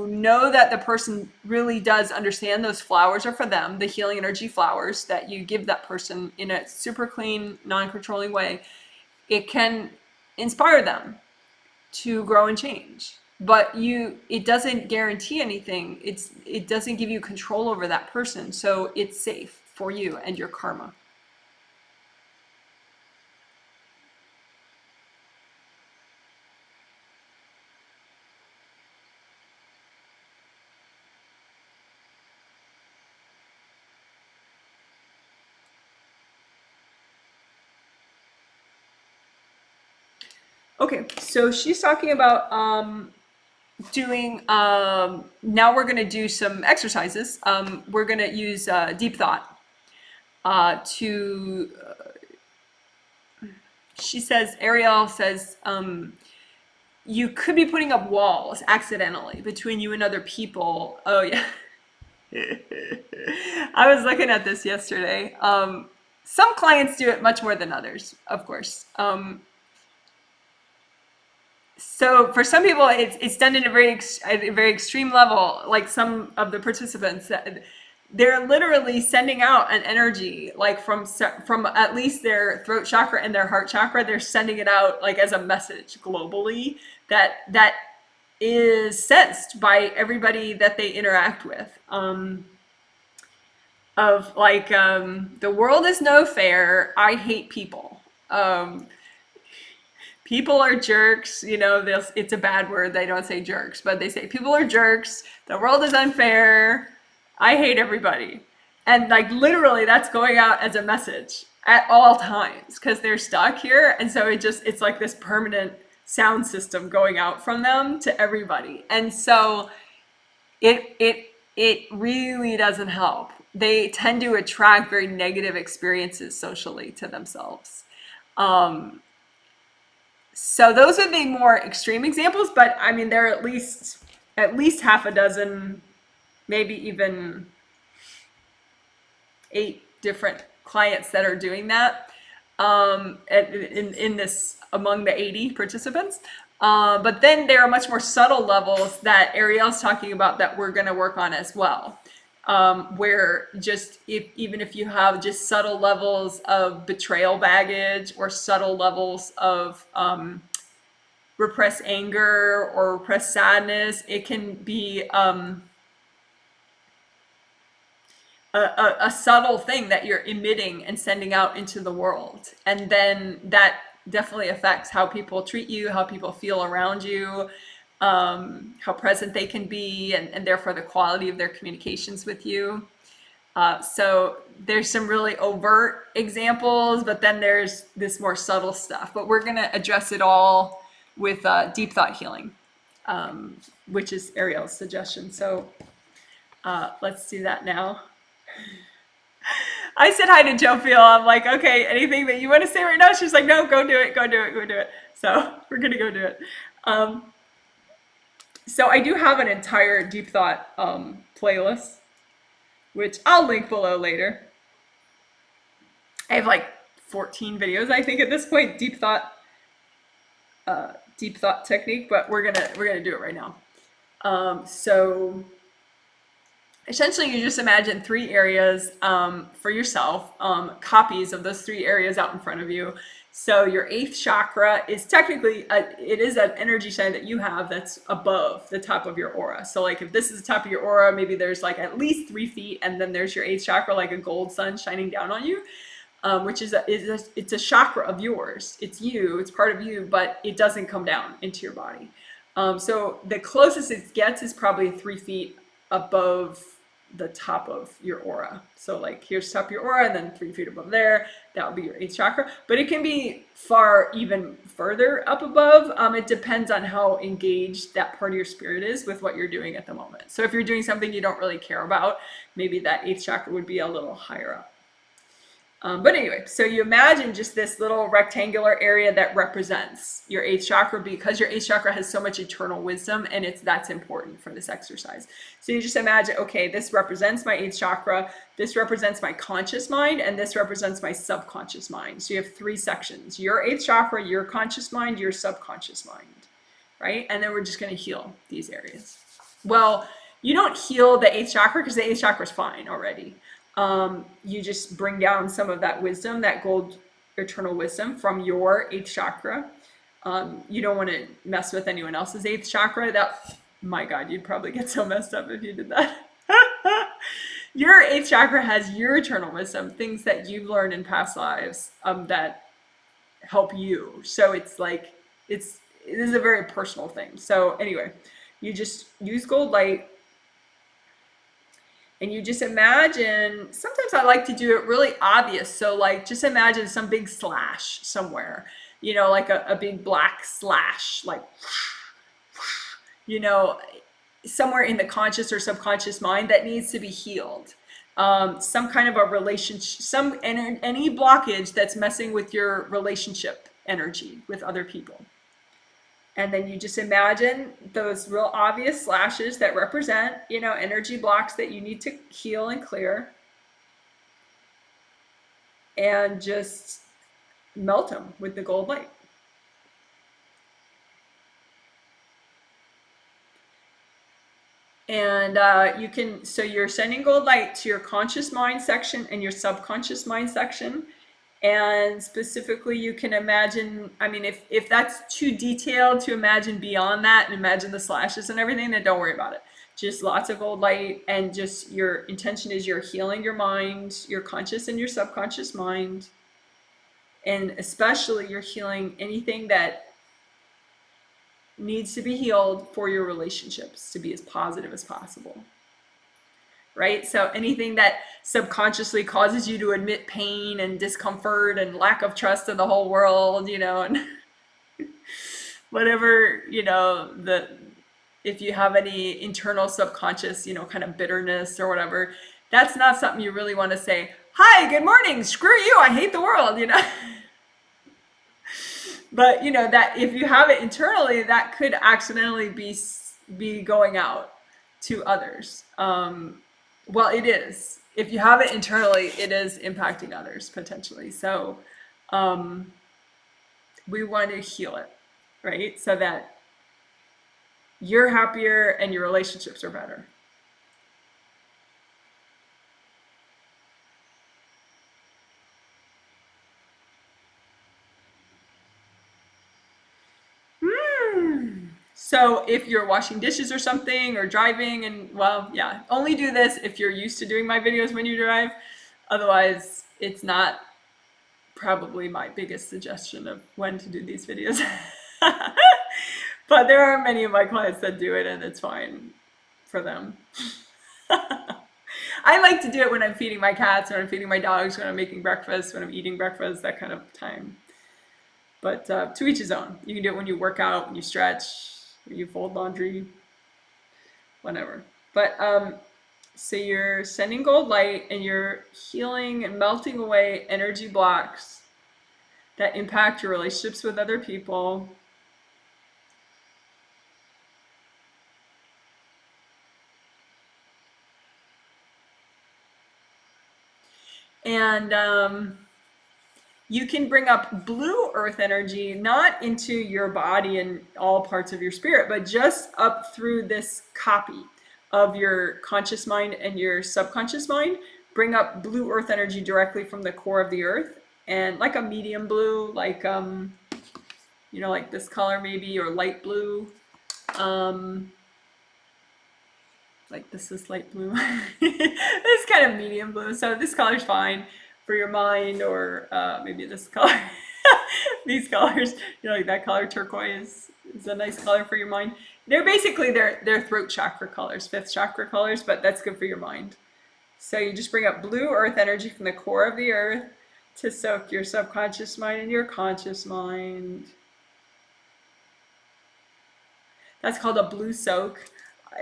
know that the person really does understand those flowers are for them, the healing energy flowers that you give that person in a super clean, non-controlling way. It can inspire them to grow and change, but it doesn't guarantee anything. It doesn't give you control over that person, so it's safe for you and your karma. Okay, so she's talking about doing now we're going to do some exercises. We're going to use deep thought to she says, Ariel says, you could be putting up walls accidentally between you and other people. Oh yeah. I was looking at this yesterday. Some clients do it much more than others, of course. So for some people, it's done in a very extreme level. Like some of the participants, they're literally sending out an energy, like from at least their throat chakra and their heart chakra. They're sending it out like as a message globally that is sensed by everybody that they interact with. Of like the world is no fair. I hate people. People are jerks. You know, it's a bad word. They don't say jerks, but they say people are jerks. The world is unfair. I hate everybody. And like literally that's going out as a message at all times because they're stuck here. And so it's like this permanent sound system going out from them to everybody. And so it really doesn't help. They tend to attract very negative experiences socially to themselves. So those are the more extreme examples, but I mean there are at least half a dozen, maybe even 8 different clients that are doing that in this among the 80 participants. But then there are much more subtle levels that Ariel's talking about that we're going to work on as well. Where just even if you have just subtle levels of betrayal baggage or subtle levels of repressed anger or repressed sadness, it can be a subtle thing that you're emitting and sending out into the world. And then that definitely affects how people treat you, how people feel around you, how present they can be, and therefore the quality of their communications with you. So there's some really overt examples, but then there's this more subtle stuff. But we're going to address it all with deep thought healing, which is Ariel's suggestion. So let's do that now. I said hi to Jophiel. I'm like, okay, anything that you want to say right now? She's like, no, go do it, go do it, go do it. So we're going to go do it. So I do have an entire deep thought playlist, which I'll link below later. I have like 14 videos, I think, at this point, deep thought technique, but we're gonna do it right now. So essentially, you just imagine 3 areas for yourself, copies of those 3 areas out in front of you. So your 8th chakra is technically, it is an energy center that you have that's above the top of your aura. So like if this is the top of your aura, maybe there's like at least 3 feet, and then there's your 8th chakra, like a gold sun shining down on you, which is it's a chakra of yours. It's you, it's part of you, but it doesn't come down into your body. So the closest it gets is probably 3 feet above the top of your aura. So like here's the top of your aura, and then 3 feet above there, that would be your 8th chakra. But it can be far even further up above. It depends on how engaged that part of your spirit is with what you're doing at the moment. So if you're doing something you don't really care about, maybe that 8th chakra would be a little higher up. But anyway, so you imagine just this little rectangular area that represents your 8th chakra, because your 8th chakra has so much eternal wisdom, and that's important for this exercise. So you just imagine, okay, this represents my 8th chakra, this represents my conscious mind, and this represents my subconscious mind. So you have 3 sections: your 8th chakra, your conscious mind, your subconscious mind, right? And then we're just going to heal these areas. Well, you don't heal the 8th chakra because the 8th chakra is fine already. You just bring down some of that wisdom, that gold eternal wisdom from your 8th chakra. You don't want to mess with anyone else's 8th chakra. My God, you'd probably get so messed up if you did that. Your 8th chakra has your eternal wisdom, things that you've learned in past lives that help you. So it's like, it is a very personal thing. So anyway, you just use gold light. And you just imagine, sometimes I like to do it really obvious. So like just imagine some big slash somewhere. you know, like a big black slash, like, you know, somewhere in the conscious or subconscious mind that needs to be healed. Some kind of a relationship, any blockage that's messing with your relationship energy with other people. And then you just imagine those real obvious slashes that represent, you know, energy blocks that you need to heal and clear. And just melt them with the gold light. And you can, so you're sending gold light to your conscious mind section and your subconscious mind section. And specifically, you can imagine, I mean, if that's too detailed to imagine beyond that and imagine the slashes and everything, then don't worry about it. Just lots of gold light, and just your intention is you're healing your mind, your conscious and your subconscious mind. And especially you're healing anything that needs to be healed for your relationships to be as positive as possible. Right? So anything that subconsciously causes you to admit pain and discomfort and lack of trust in the whole world, you know, and whatever, you know, if you have any internal subconscious, you know, kind of bitterness or whatever, that's not something you really want to say, hi, good morning, screw you, I hate the world, you know. But you know that if you have it internally, that could accidentally be going out to others. Well, it is. If you have it internally, it is impacting others potentially. So we want to heal it, right? So that you're happier and your relationships are better. So if you're washing dishes or something or driving, and well, yeah, only do this if you're used to doing my videos when you drive. Otherwise, it's not probably my biggest suggestion of when to do these videos. But there are many of my clients that do it and it's fine for them. I like to do it when I'm feeding my cats, when I'm feeding my dogs, when I'm making breakfast, when I'm eating breakfast, that kind of time. But to each his own. You can do it when you work out, when you stretch, when you fold laundry, whatever. But so you're sending gold light and you're healing and melting away energy blocks that impact your relationships with other people. And you can bring up blue earth energy, not into your body and all parts of your spirit, but just up through this copy of your conscious mind and your subconscious mind. Bring up blue earth energy directly from the core of the earth, and like a medium blue, like you know, like this color maybe, or light blue. Like this is light blue. This kind of medium blue. So this color's fine for your mind, or maybe this color. These colors, you know, like that color, turquoise, is a nice color for your mind. They're basically their throat chakra colors, fifth chakra colors, but that's good for your mind. So you just bring up blue earth energy from the core of the earth to soak your subconscious mind and your conscious mind. That's called a blue soak.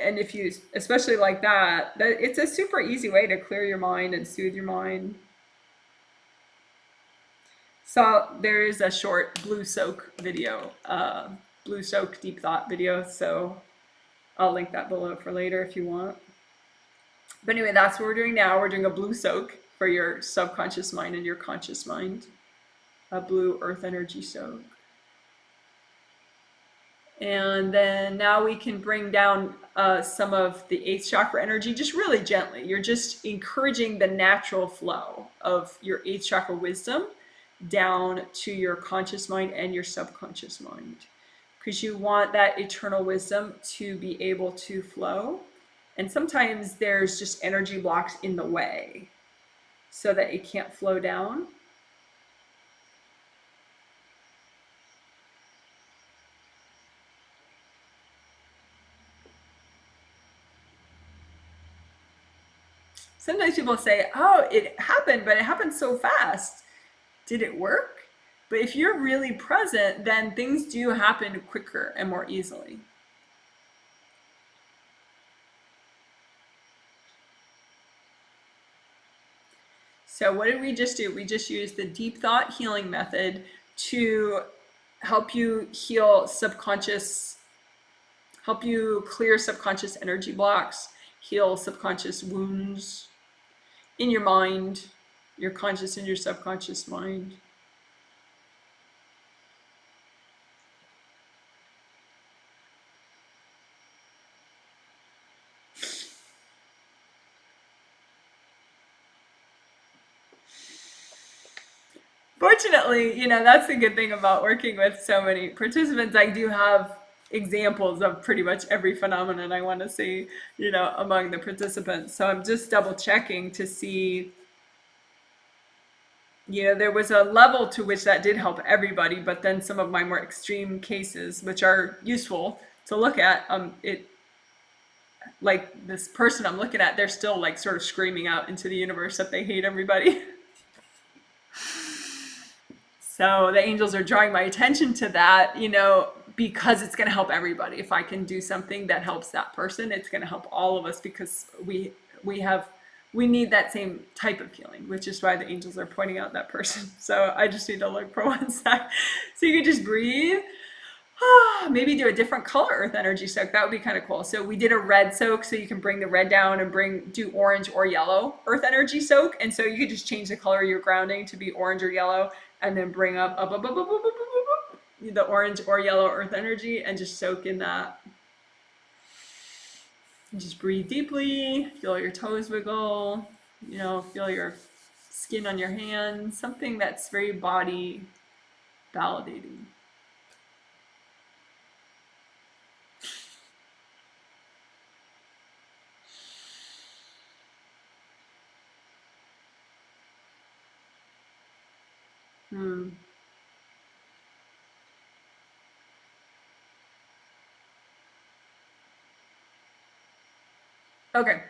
And if you, especially like that, it's a super easy way to clear your mind and soothe your mind. So there is a short blue soak video, blue soak deep thought video. So I'll link that below for later if you want. But anyway, that's what we're doing now. We're doing a blue soak for your subconscious mind and your conscious mind. A blue earth energy soak. And then now we can bring down some of the 8th chakra energy, just really gently. You're just encouraging the natural flow of your 8th chakra wisdom down to your conscious mind and your subconscious mind, because you want that eternal wisdom to be able to flow. And sometimes there's just energy blocks in the way so that it can't flow down. Sometimes people say, oh, it happened, but it happened so fast. Did it work? But if you're really present, then things do happen quicker and more easily. So what did we just do? We just used the deep thought healing method to help you heal subconscious, help you clear subconscious energy blocks, heal subconscious wounds in your mind, your conscious and your subconscious mind. Fortunately, that's the good thing about working with so many participants. I do have examples of pretty much every phenomenon I want to see, among the participants. So I'm just double checking to see, there was a level to which that did help everybody, but then some of my more extreme cases, which are useful to look at, like this person I'm looking at, they're still like sort of screaming out into the universe that they hate everybody. So the angels are drawing my attention to that, because it's going to help everybody. If I can do something that helps that person, it's going to help all of us, because we need that same type of healing, which is why the angels are pointing out that person. So I just need to look for one sec. So you can just breathe. Maybe do a different color earth energy soak. That would be kind of cool. So we did a red soak, so you can bring the red down and do orange or yellow earth energy soak. And so you could just change the color of your grounding to be orange or yellow, and then bring up the orange or yellow earth energy and just soak in that. Just breathe deeply, feel your toes wiggle, feel your skin on your hands, something that's very body validating. Okay,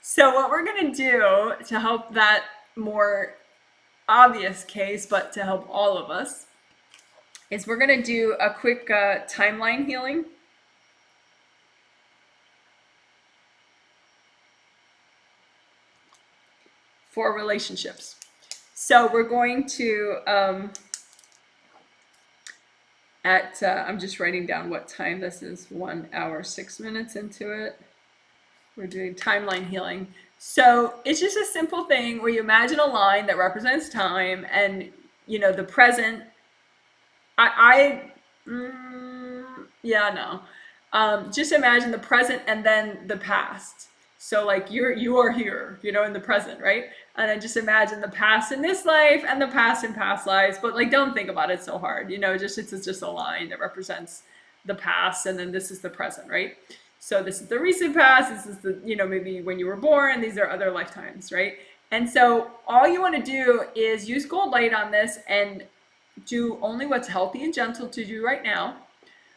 so what we're going to do to help that more obvious case, but to help all of us, is we're going to do a quick timeline healing. For relationships. So we're going to, I'm just writing down what time this is, 1 hour, 6 minutes into it. We're doing timeline healing. So it's just a simple thing where you imagine a line that represents time, and the present. Just imagine the present and then the past. So like you are here, in the present, right? And then just imagine the past in this life and the past in past lives, but like don't think about it so hard, it's just a line that represents the past, and then this is the present, right? So this is the recent past, this is the, maybe when you were born, these are other lifetimes, right? And so all you want to do is use gold light on this and do only what's healthy and gentle to do right now.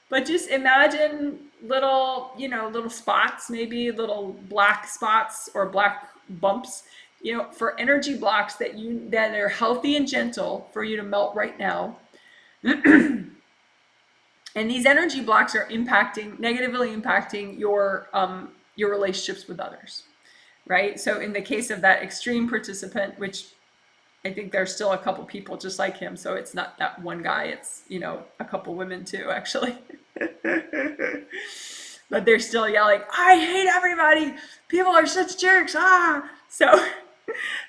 But just imagine little, little spots, maybe little black spots or black bumps, for energy blocks that are healthy and gentle for you to melt right now. And these energy blocks are negatively impacting your relationships with others, right? So in the case of that extreme participant, which I think there's still a couple people just like him, so it's not that one guy, it's, a couple women too, actually. But they're still yelling, I hate everybody, people are such jerks, So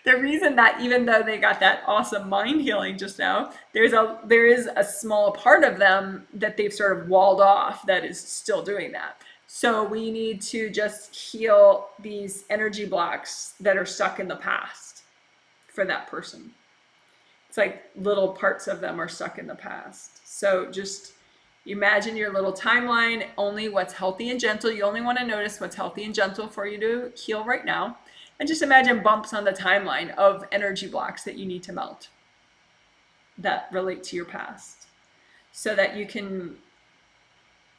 the reason that, even though they got that awesome mind healing just now, there is a small part of them that they've sort of walled off that is still doing that. So we need to just heal these energy blocks that are stuck in the past for that person. It's like little parts of them are stuck in the past. So just imagine your little timeline, only what's healthy and gentle. You only want to notice what's healthy and gentle for you to heal right now. And just imagine bumps on the timeline of energy blocks that you need to melt that relate to your past, so that you can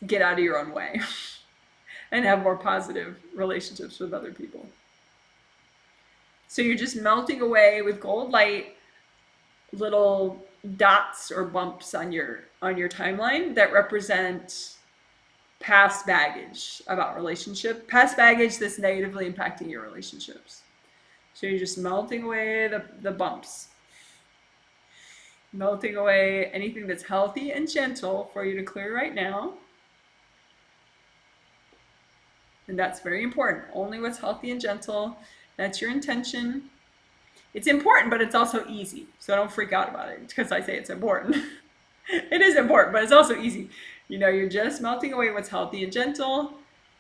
get out of your own way and have more positive relationships with other people. So you're just melting away with gold light little dots or bumps on your timeline that represent past baggage about relationship, past baggage that's negatively impacting your relationships. So you're just melting away the bumps, melting away anything that's healthy and gentle for you to clear right now. And that's very important. Only what's healthy and gentle. That's your intention. It's important, but it's also easy. So don't freak out about it because I say it's important. It is important, but it's also easy. You know, you're just melting away what's healthy and gentle,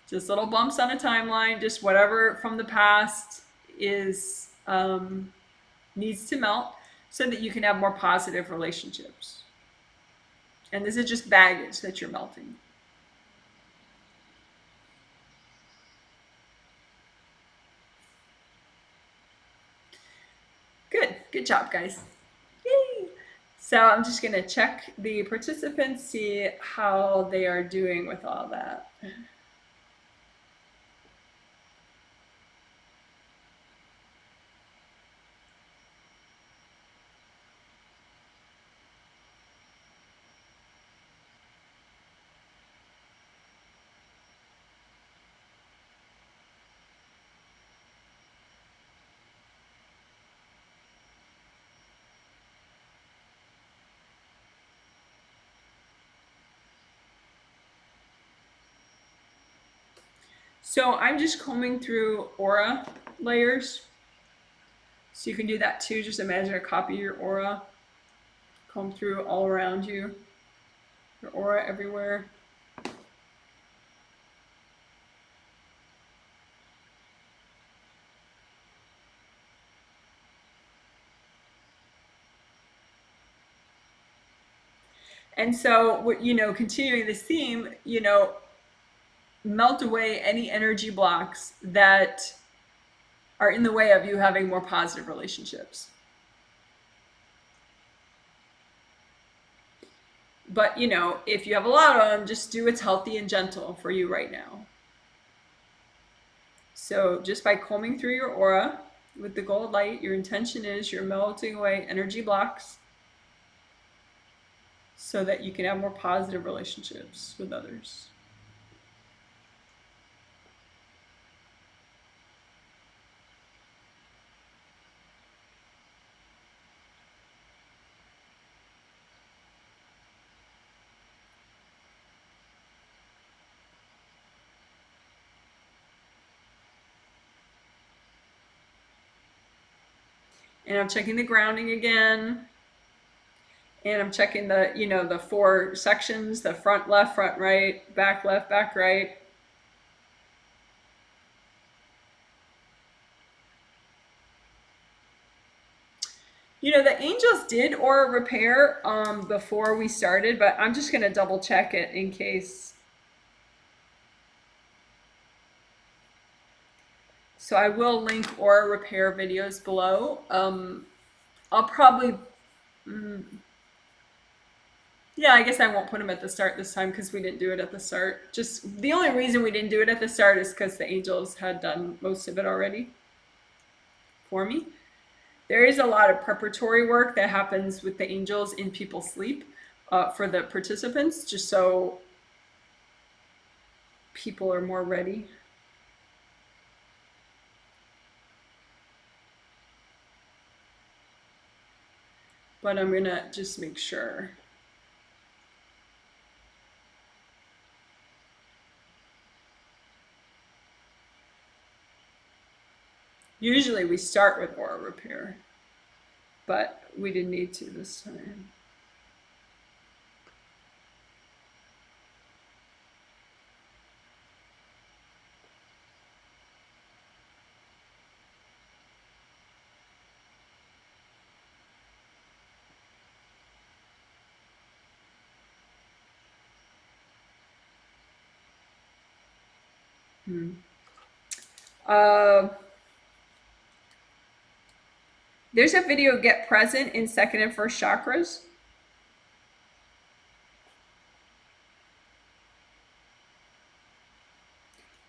just little bumps on a timeline, just whatever from the past is needs to melt so that you can have more positive relationships. And this is just baggage that you're melting. Good job, guys. Yay! So I'm just gonna check the participants, see how they are doing with all that. So I'm just combing through aura layers. So you can do that too. Just imagine a copy of your aura. Comb through all around you. Your aura everywhere. And so, you know, continuing this theme, you know, melt away any energy blocks that are in the way of you having more positive relationships. But, you know, if you have a lot of them, just do what's healthy and gentle for you right now. So just by combing through your aura with the gold light, your intention is you're melting away energy blocks so that you can have more positive relationships with others. And I'm checking the grounding again. And I'm checking the, you know, the 4 sections, the front left, front right, back left, back right. You know, the angels did aura repair before we started, but I'm just going to double check it in case. So I will link aura repair videos below. I'll probably, yeah, I guess I won't put them at the start this time because we didn't do it at the start. Just the only reason we didn't do it at the start is because the angels had done most of it already for me. There is a lot of preparatory work that happens with the angels in people's sleep for the participants, just so people are more ready. But I'm gonna just make sure. Usually we start with aura repair, but we didn't need to this time. There's a video, Get Present in Second and First Chakras.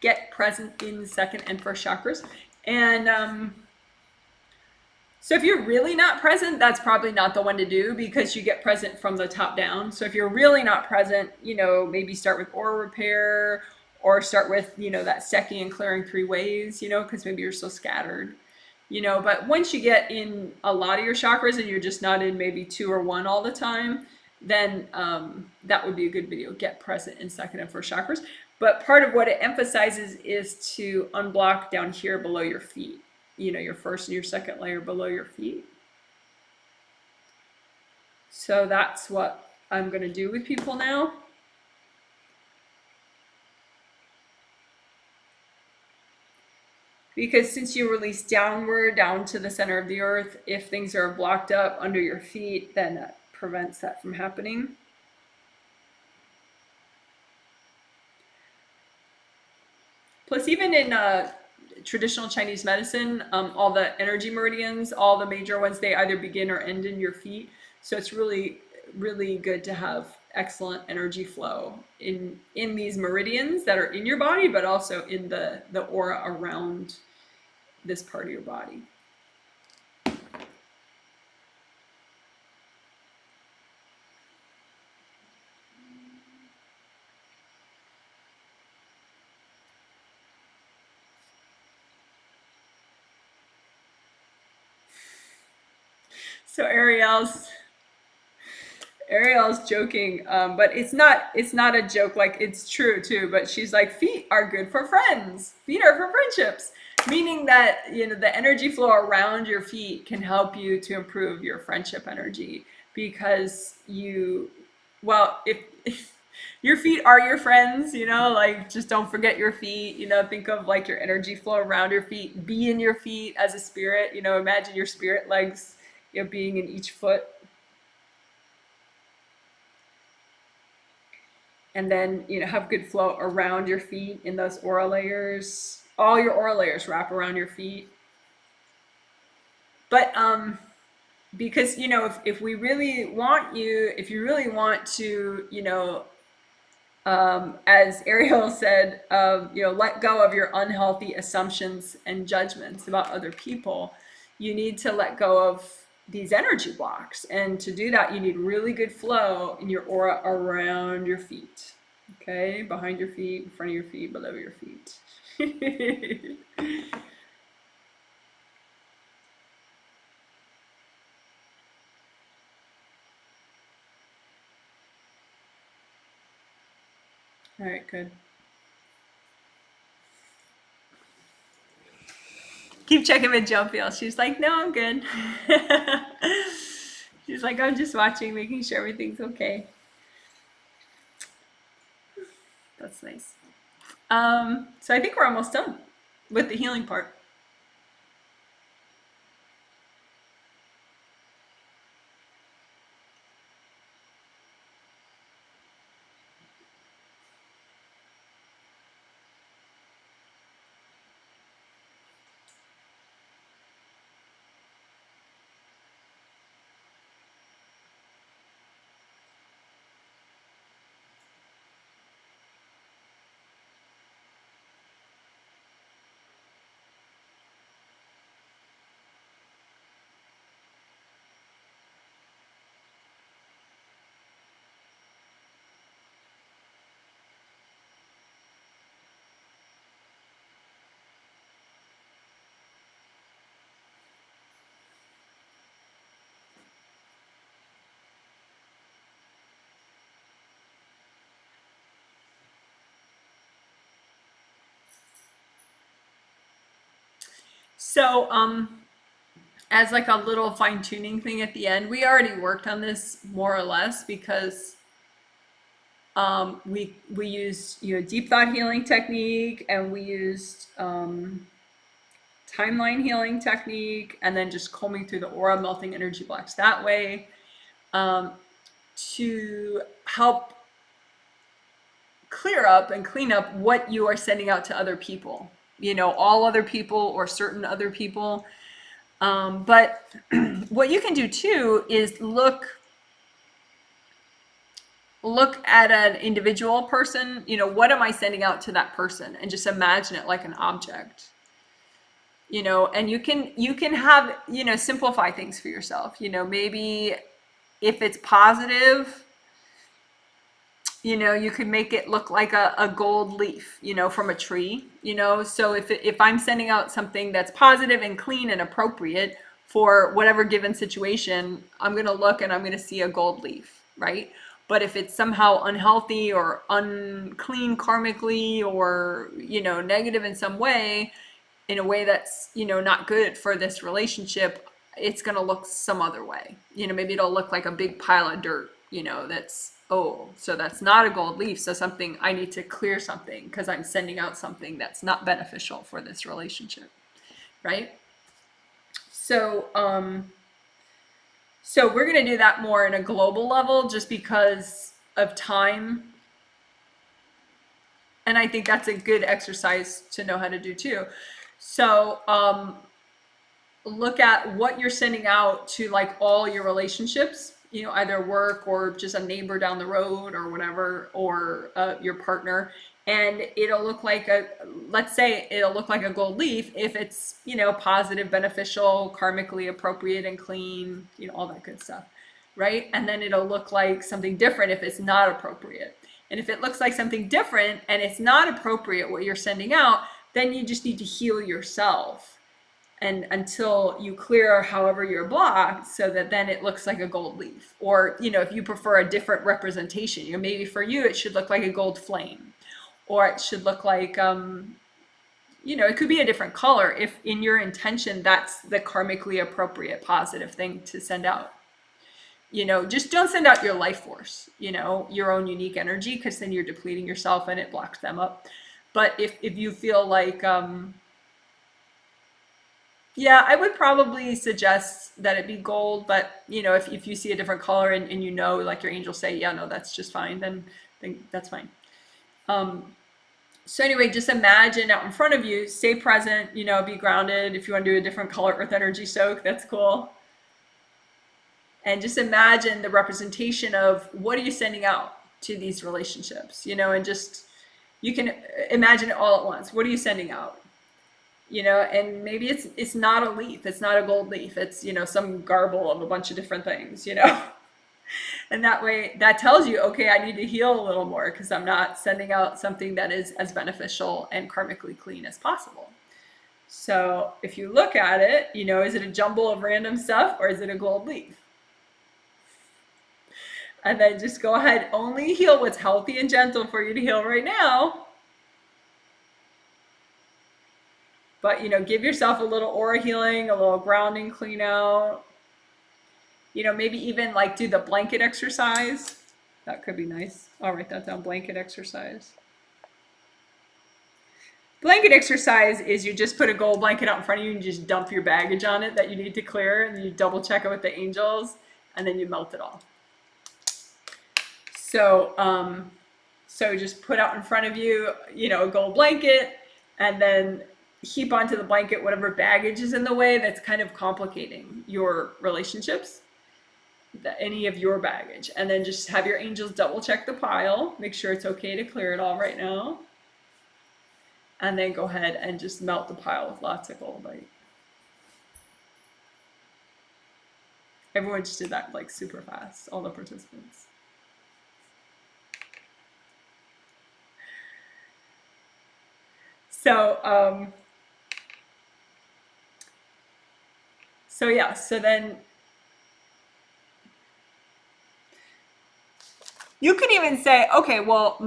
Get present in second and first chakras. And So if you're really not present, that's probably not the one to do because you get present from the top down. So if you're really not present, maybe start with aura repair or start with, that secking and clearing 3 ways, because maybe you're so scattered. But once you get in a lot of your chakras and you're just not in maybe 2 or 1 all the time, then that would be a good video. Get present in second and first chakras. But part of what it emphasizes is to unblock down here below your feet. Your first and your second layer below your feet. So that's what I'm going to do with people now. Because since you release downward, down to the center of the earth, if things are blocked up under your feet, then that prevents that from happening. Plus, even in traditional Chinese medicine, all the energy meridians, all the major ones, they either begin or end in your feet. So it's really, really good to have excellent energy flow in these meridians that are in your body, but also in the aura around this part of your body. So Ariel's joking, but it's not a joke. Like, it's true too. But she's like, feet are good for friends. Feet are for friendships, meaning that the energy flow around your feet can help you to improve your friendship energy because if your feet are your friends, like, just don't forget your feet. Think of like your energy flow around your feet. Be in your feet as a spirit. Imagine your spirit legs, being in each foot. And then, have good flow around your feet in those aura layers. All your aura layers wrap around your feet. But because, if you really want to, as Ariel said, let go of your unhealthy assumptions and judgments about other people, you need to let go of these energy blocks. And to do that, you need really good flow in your aura around your feet. Okay, behind your feet, in front of your feet, below your feet. All right, good. Keep checking with Jophiel. She's like, no, I'm good. She's like, I'm just watching, making sure everything's okay. That's nice. So I think we're almost done with the healing part. So, as like a little fine tuning thing at the end, we already worked on this more or less because we used deep thought healing technique, and we used timeline healing technique, and then just combing through the aura, melting energy blocks that way, to help clear up and clean up what you are sending out to other people. All other people or certain other people. But what you can do too is look at an individual person. What am I sending out to that person? And just imagine it like an object. And you can have, simplify things for yourself. Maybe if it's positive, you could make it look like a gold leaf, from a tree, so if I'm sending out something that's positive and clean and appropriate for whatever given situation, I'm going to look and I'm going to see a gold leaf, right? But if it's somehow unhealthy or unclean karmically, or negative in some way, in a way that's not good for this relationship, it's going to look some other way. Maybe it'll look like a big pile of dirt, that's, oh, so that's not a gold leaf, so something, I need to clear something because I'm sending out something that's not beneficial for this relationship, right? So we're going to do that more in a global level just because of time, and I think that's a good exercise to know how to do too. So look at what you're sending out to like all your relationships, either work or just a neighbor down the road or whatever, or your partner. And it'll look like let's say it'll look like a gold leaf if it's, positive, beneficial, karmically appropriate and clean, all that good stuff, right? And then it'll look like something different if it's not appropriate. And if it looks like something different and it's not appropriate what you're sending out, then you just need to heal yourself, and until you clear however you're blocked, so that then it looks like a gold leaf. Or if you prefer a different representation, maybe for you it should look like a gold flame, or it should look like it could be a different color if in your intention that's the karmically appropriate positive thing to send out. Just don't send out your life force, your own unique energy, because then you're depleting yourself and it blocks them up. But if you feel like yeah, I would probably suggest that it be gold, but if you see a different color and like your angels say, yeah, no, that's just fine, then that's fine. So anyway, just imagine out in front of you, stay present, be grounded. If you want to do a different color earth energy soak, that's cool. And just imagine the representation of what are you sending out to these relationships, and just, you can imagine it all at once. What are you sending out? And maybe it's not a leaf, it's not a gold leaf, it's, some garble of a bunch of different things, and that way that tells you, okay, I need to heal a little more because I'm not sending out something that is as beneficial and karmically clean as possible. So if you look at it, is it a jumble of random stuff or is it a gold leaf? And then just go ahead, only heal what's healthy and gentle for you to heal right now. But, give yourself a little aura healing, a little grounding, clean out. Maybe even like do the blanket exercise. That could be nice. I'll write that down, blanket exercise. Blanket exercise is you just put a gold blanket out in front of you and just dump your baggage on it that you need to clear, and you double check it with the angels, and then you melt it all. So, so just put out in front of you, a gold blanket, and then heap onto the blanket whatever baggage is in the way that's kind of complicating your relationships, any of your baggage, and then just have your angels double check the pile, make sure it's okay to clear it all right now, and then go ahead and just melt the pile with lots of gold light. Everyone just did that like super fast, all the participants. So yeah, so then you could even say, okay, well,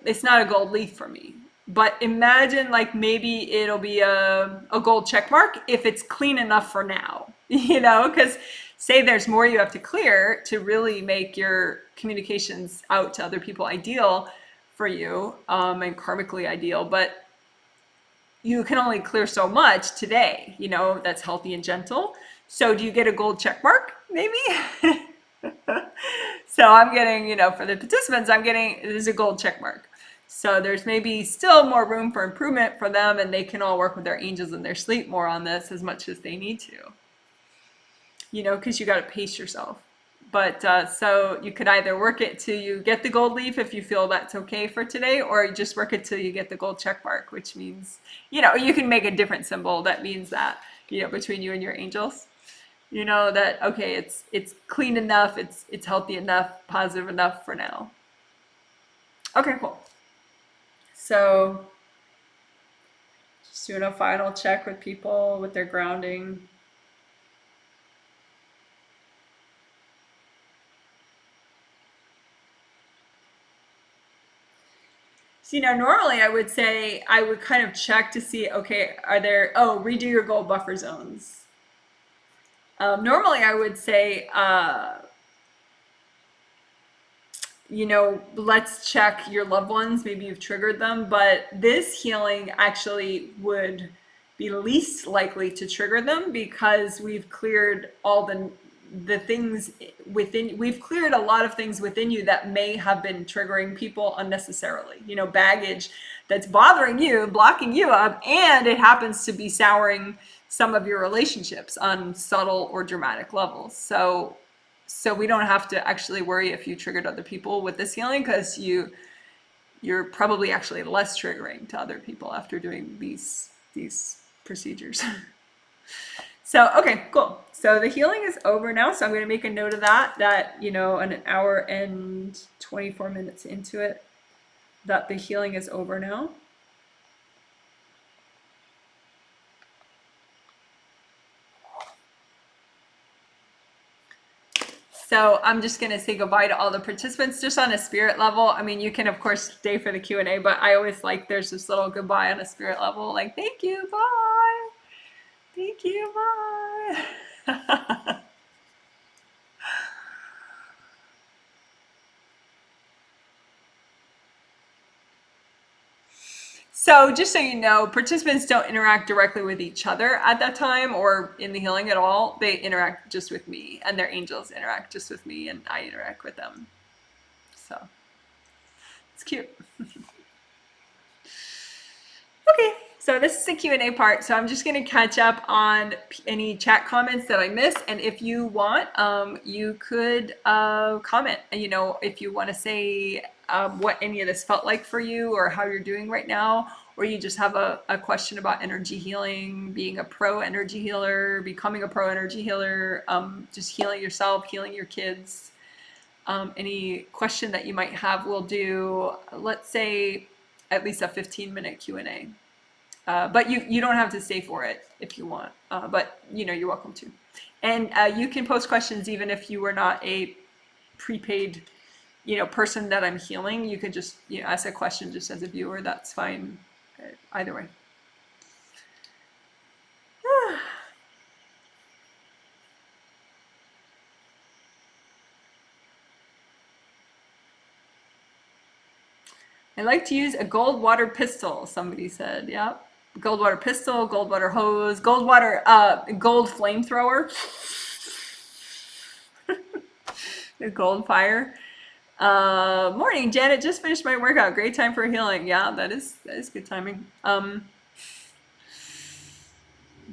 it's not a gold leaf for me, but imagine like maybe it'll be a gold check mark if it's clean enough for now, because say there's more you have to clear to really make your communications out to other people ideal for you, and karmically ideal, but you can only clear so much today, that's healthy and gentle. So do you get a gold check mark? Maybe. So I'm getting, for the participants, there's a gold check mark. So there's maybe still more room for improvement for them, and they can all work with their angels in their sleep more on this as much as they need to. Because you got to pace yourself. But so you could either work it till you get the gold leaf if you feel that's okay for today, or just work it till you get the gold check mark, which means, you can make a different symbol that means that, between you and your angels, that, okay, it's clean enough, it's healthy enough, positive enough for now. Okay, cool. So just doing a final check with people with their grounding. See, now normally I would say I would kind of check to see, okay, redo your gold buffer zones. Normally I would say, let's check your loved ones. Maybe you've triggered them, but this healing actually would be least likely to trigger them because we've cleared all the things within. We've cleared a lot of things within you that may have been triggering people unnecessarily. Baggage that's bothering you, blocking you up, and it happens to be souring some of your relationships on subtle or dramatic levels. So we don't have to actually worry if you triggered other people with this healing, because you're probably actually less triggering to other people after doing these procedures. So, okay, cool. So the healing is over now. So I'm going to make a note of that, an hour and 24 minutes into it, that the healing is over now. So I'm just going to say goodbye to all the participants just on a spirit level. I mean, you can, of course, stay for the Q&A, but I always there's this little goodbye on a spirit level, like, thank you, bye. Thank you, bye. So just so you know, participants don't interact directly with each other at that time or in the healing at all. They interact just with me, and their angels interact just with me, and I interact with them. So it's cute. Okay, so this is the Q&A part. So I'm just going to catch up on any chat comments that I missed. And if you want, you could comment, if you want to say what any of this felt like for you or how you're doing right now, or you just have a question about energy healing, being a pro energy healer, becoming a pro energy healer, just healing yourself, healing your kids. Any question that you might have, we'll do, let's say, at least a 15-minute Q&A. But you don't have to stay for it if you want, but you're welcome to. And you can post questions even if you were not a prepaid person that I'm healing. You could just ask a question just as a viewer. That's fine either way. I like to use a gold water pistol, somebody said. Yeah. Gold water pistol, gold water hose, gold flamethrower, a gold fire. Morning, Janet. Just finished my workout. Great time for healing. Yeah, that is good timing.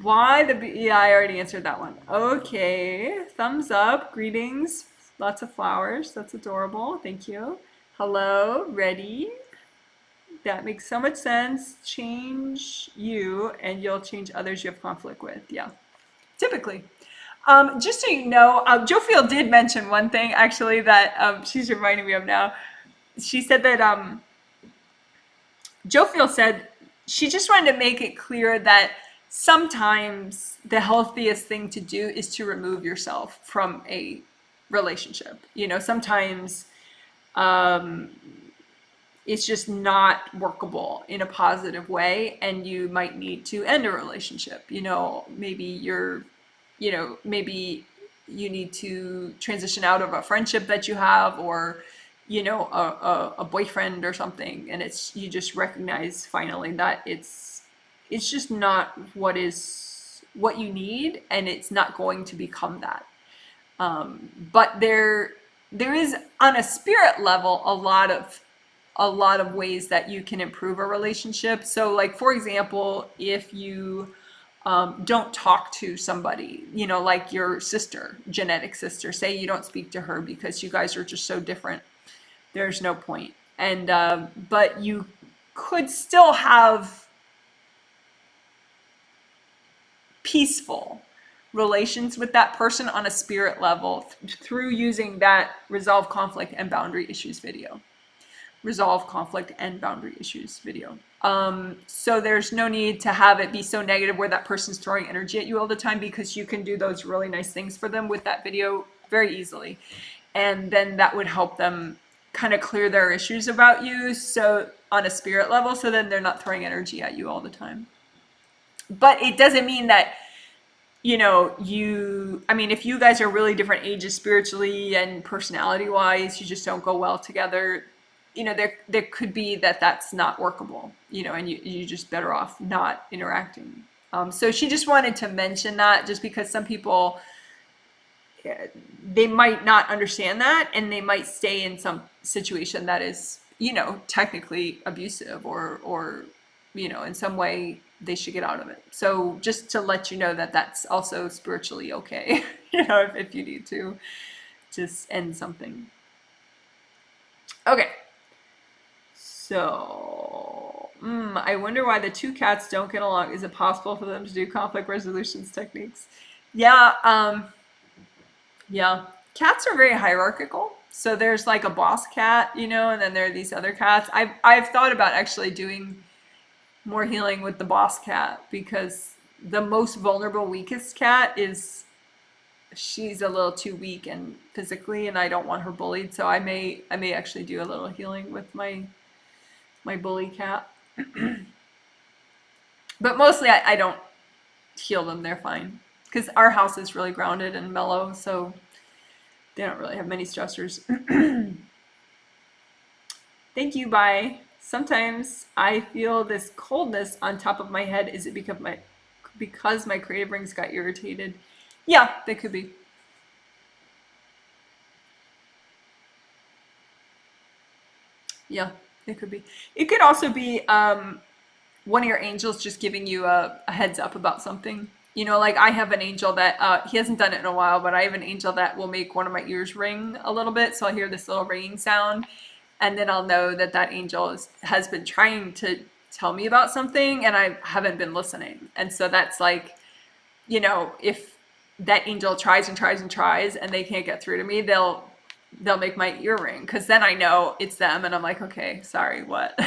Why yeah, I already answered that one. Okay, thumbs up. Greetings. Lots of flowers. That's adorable. Thank you. Hello, ready. That makes so much sense. Change you and you'll change others you have conflict with. Yeah, typically. Just so you know, Jophiel did mention one thing actually that she's reminding me of now. She said that Jophiel said she just wanted to make it clear that sometimes the healthiest thing to do is to remove yourself from a relationship. Sometimes it's just not workable in a positive way, and you might need to end a relationship. Maybe you need to transition out of a friendship that you have, or a boyfriend or something, and you just recognize finally that it's just not what you need, and it's not going to become that. But there is, on a spirit level, a lot of ways that you can improve a relationship. So, like, for example, if you Don't talk to somebody, like your sister, genetic sister. Say you don't speak to her because you guys are just so different. There's no point. And but you could still have peaceful relations with that person on a spirit level through using that resolve conflict and boundary issues video. Resolve conflict and boundary issues video. So there's no need to have it be so negative where that person's throwing energy at you all the time, because you can do those really nice things for them with that video very easily. And then that would help them kind of clear their issues about you, so on a spirit level, so then they're not throwing energy at you all the time. But it doesn't mean that, if you guys are really different ages spiritually and personality wise, you just don't go well together. There could be that's not workable, and you're just better off not interacting. So she just wanted to mention that, just because some people, they might not understand that, and they might stay in some situation that is, technically abusive, or in some way they should get out of it. So just to let you know that that's also spiritually okay, if you need to just end something. Okay. So, I wonder why the two cats don't get along. Is it possible for them to do conflict resolutions techniques? Yeah, yeah. Cats are very hierarchical. So there's like a boss cat, and then there are these other cats. I've thought about actually doing more healing with the boss cat, because the most vulnerable, weakest cat she's a little too weak and physically, and I don't want her bullied. So I may actually do a little healing with my bully cat. But mostly I don't heal them. They're fine, because our house is really grounded and mellow, so they don't really have many stressors. Thank you. Bye. Sometimes I feel this coldness on top of my head. Is it because my creative rings got irritated? Yeah, they could be. Yeah, it could be. It could also be one of your angels just giving you a heads up about something. Like I have an angel that, he hasn't done it in a while, but I have an angel that will make one of my ears ring a little bit. So I'll hear this little ringing sound, and then I'll know that angel has been trying to tell me about something, and I haven't been listening. And so that's like, if that angel tries and tries and tries and they can't get through to me, they'll make my ear ring, because then I know it's them, and I'm like, okay, sorry, what?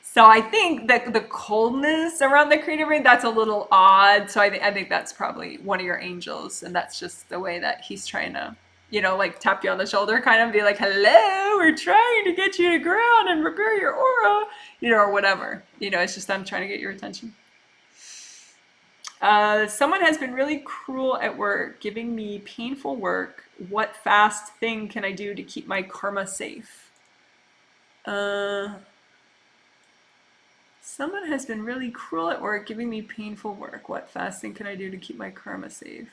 So I think that the coldness around the creative ring, that's a little odd. So I think that's probably one of your angels, and that's just the way that he's trying to, like tap you on the shoulder, kind of be like, hello, we're trying to get you to ground and repair your aura, or whatever. It's just them trying to get your attention. Someone has been really cruel at work, giving me painful work. What fast thing can I do to keep my karma safe? Someone has been really cruel at work, giving me painful work. What fast thing can I do to keep my karma safe?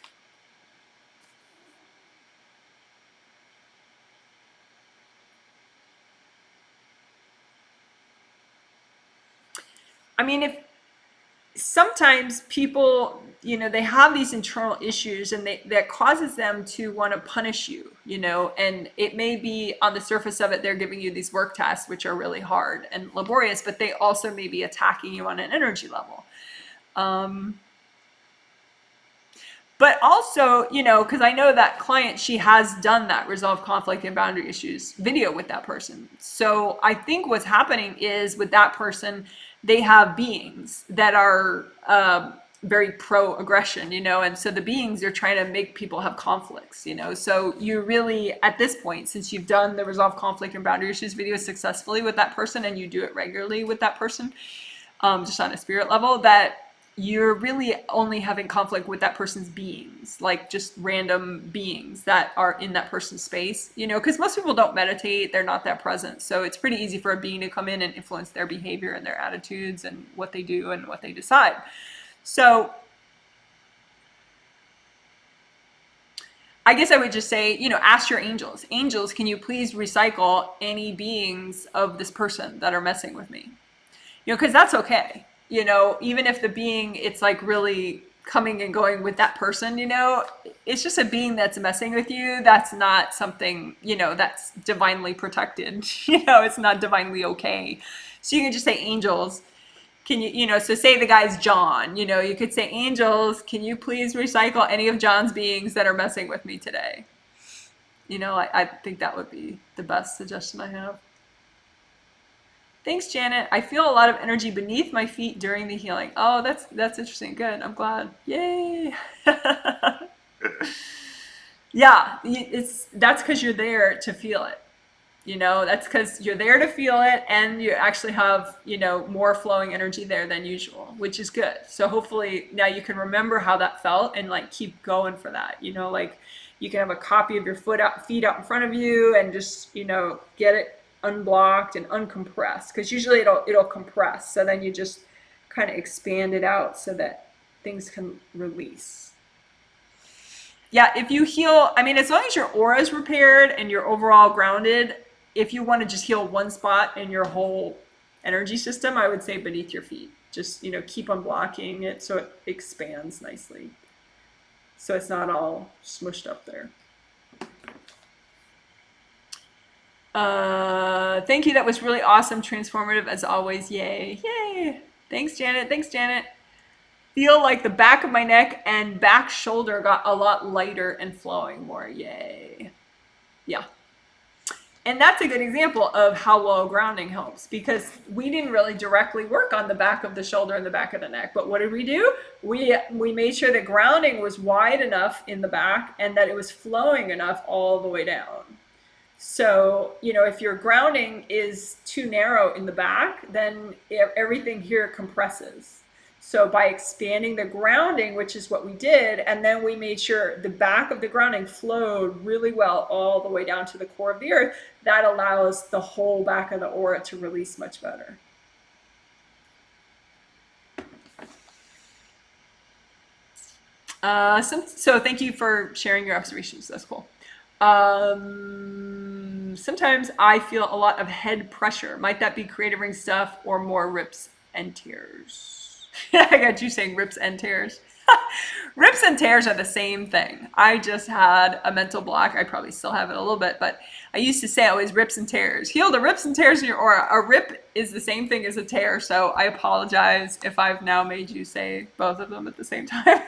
If sometimes people, they have these internal issues, and that causes them to want to punish you, and it may be on the surface of it, they're giving you these work tasks, which are really hard and laborious, but they also may be attacking you on an energy level. But also, because I know that client, she has done that resolve conflict and boundary issues video with that person. So I think what's happening is, with that person, they have beings that are very pro-aggression, and so the beings are trying to make people have conflicts, so you really, at this point, since you've done the resolve conflict and boundary issues video successfully with that person, and you do it regularly with that person, just on a spirit level, that you're really only having conflict with that person's beings, like just random beings that are in that person's space, because most people don't meditate, they're not that present. So it's pretty easy for a being to come in and influence their behavior and their attitudes and what they do and what they decide. So I guess I would just say, ask your angels. Angels, can you please recycle any beings of this person that are messing with me? Because that's okay. you know, even if the being, it's like really coming and going with that person, you know, it's just a being that's messing with you. That's not something, you know, that's divinely protected. You know, it's not divinely okay. So you can just say angels. Can you, you know, so say the guy's John, you know, you could say angels, can you please recycle any of John's beings that are messing with me today? You know, I think that would be the best suggestion I have. Thanks, Janet. I feel a lot of energy beneath my feet during the healing. Oh, that's interesting. Good. I'm glad. Yay. Yeah, that's because you're there to feel it. You know, that's because you're there to feel it, and you actually have, you know, more flowing energy there than usual, which is good. So hopefully now you can remember how that felt and like keep going for that. You know, like you can have a copy of your feet out in front of you and just, you know, get it unblocked and uncompressed, because usually it'll compress. So then you just kind of expand it out so that things can release. Yeah, if you heal, I mean, as long as your aura is repaired and you're overall grounded, if you want to just heal one spot in your whole energy system, I would say beneath your feet. Just, you know, keep on blocking it so it expands nicely. So it's not all smushed up there. Thank you. That was really awesome. Transformative as always. Yay. Yay. Thanks, Janet. Thanks, Janet. Feel like the back of my neck and back shoulder got a lot lighter and flowing more. Yay. Yeah. And that's a good example of how well grounding helps, because we didn't really directly work on the back of the shoulder and the back of the neck. But what did we do? We made sure that grounding was wide enough in the back and that it was flowing enough all the way down. So, you know, if your grounding is too narrow in the back, then everything here compresses. So by expanding the grounding, which is what we did, and then we made sure the back of the grounding flowed really well all the way down to the core of the earth, that allows the whole back of the aura to release much better. So thank you for sharing your observations. That's cool. Sometimes I feel a lot of head pressure. Might that be creative ring stuff or more rips and tears? I got you saying rips and tears. Rips and tears are the same thing. I just had a mental block. I probably still have it a little bit, but I used to say always rips and tears. Heal the rips and tears in your aura. A rip is the same thing as a tear, so I apologize if I've now made you say both of them at the same time.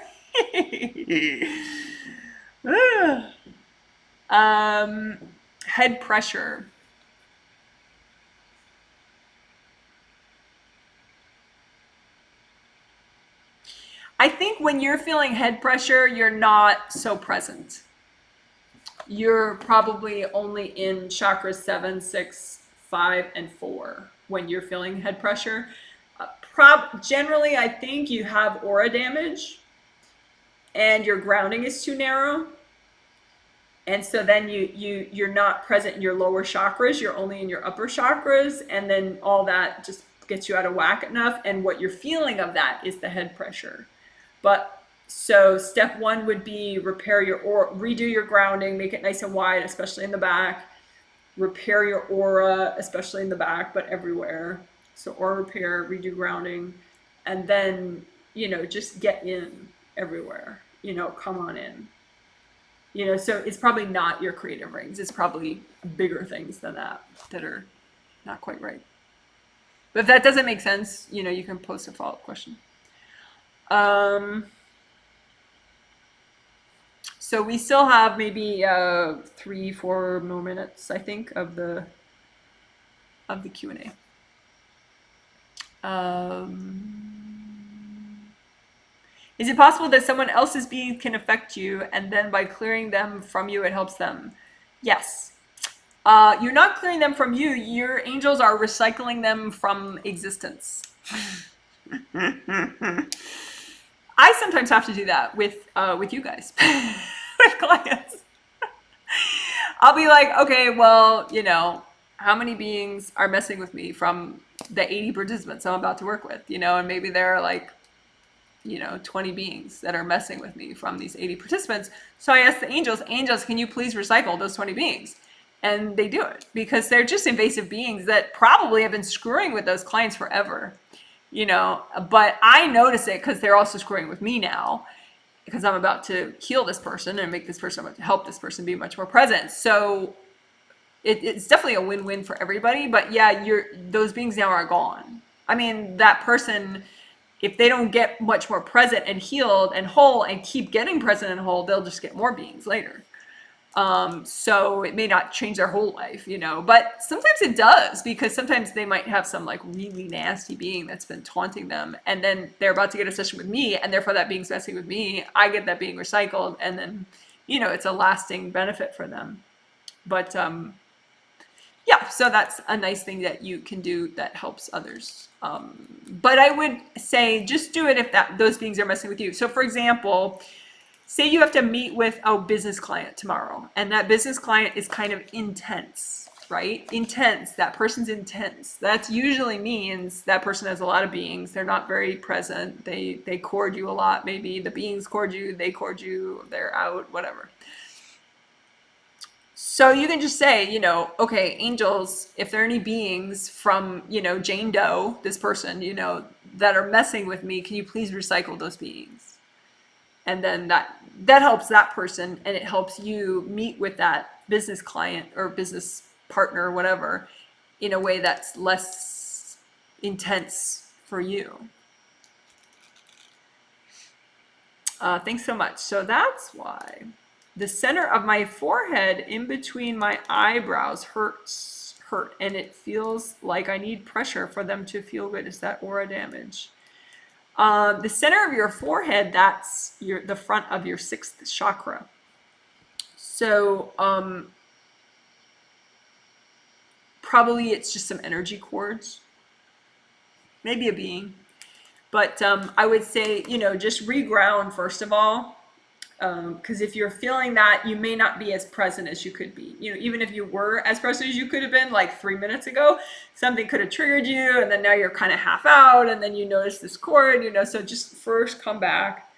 Head pressure. I think when you're feeling head pressure, you're not so present. You're probably only in chakras 7, 6, 5, and 4 when you're feeling head pressure. Generally, I think you have aura damage and your grounding is too narrow. And so then you're not present in your lower chakras, you're only in your upper chakras, and then all that just gets you out of whack enough. And what you're feeling of that is the head pressure. But so step 1 would be repair your aura, redo your grounding, make it nice and wide, especially in the back. Repair your aura, especially in the back, but everywhere. So aura repair, redo grounding, and then, you know, just get in everywhere, you know, come on in. You know, so it's probably not your creative rings. It's probably bigger things than that that are not quite right. But if that doesn't make sense, you know, you can post a follow-up question. So we still have maybe 3-4 more minutes, I think, of the Q&A. Is it possible that someone else's being can affect you, and then by clearing them from you, it helps them? Yes. You're not clearing them from you. Your angels are recycling them from existence. I sometimes have to do that with you guys, with clients. I'll be like, okay, well, you know, how many beings are messing with me from the 80 participants I'm about to work with, you know, and maybe there are like, you know, 20 beings that are messing with me from these 80 participants. So I asked the angels, can you please recycle those 20 beings? And they do it because they're just invasive beings that probably have been screwing with those clients forever. but I notice it because they're also screwing with me now, because I'm about to heal this person and make this person, help this person be much more present. So it's definitely a win-win for everybody. But yeah, those beings now are gone. I mean, that person, if they don't get much more present and healed and whole and keep getting present and whole, they'll just get more beings later. So it may not change their whole life, but sometimes it does, because sometimes they might have some like really nasty being that's been taunting them, and then they're about to get a session with me, and therefore that being's messing with me. I get that being recycled, and then, it's a lasting benefit for them. But, yeah, so that's a nice thing that you can do that helps others. But I would say just do it if those beings are messing with you. So for example, say you have to meet with a business client tomorrow, and that business client is kind of intense, right? Intense. That person's intense. That usually means that person has a lot of beings. They're not very present. They cord you a lot. Maybe the beings cord you, they cord you, they're out, whatever. So you can just say, okay, angels, if there are any beings from, Jane Doe, this person, that are messing with me, can you please recycle those beings? And then that helps that person, and it helps you meet with that business client or business partner or whatever in a way that's less intense for you. Thanks so much. So that's why the center of my forehead in between my eyebrows hurt, and it feels like I need pressure for them to feel good. Is that aura damage? The center of your forehead, that's the front of your 6th chakra. So probably it's just some energy cords, maybe a being. But I would say, just reground first of all. Because if you're feeling that, you may not be as present as you could be. Even if you were as present as you could have been like 3 minutes ago, something could have triggered you, and then now you're kind of half out, and then you notice this cord, so just first come back,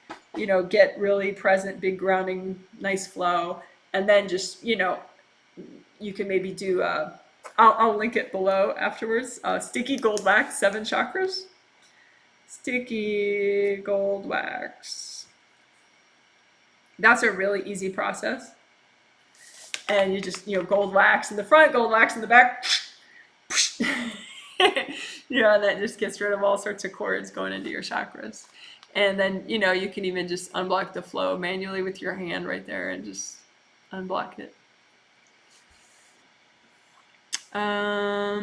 get really present, big grounding, nice flow, and then just, you can maybe do, I'll link it below afterwards, sticky gold wax, 7 chakras, sticky gold wax. That's a really easy process. And you just, gold wax in the front, gold wax in the back. And that just gets rid of all sorts of cords going into your chakras. And then, you can even just unblock the flow manually with your hand right there and just unblock it. I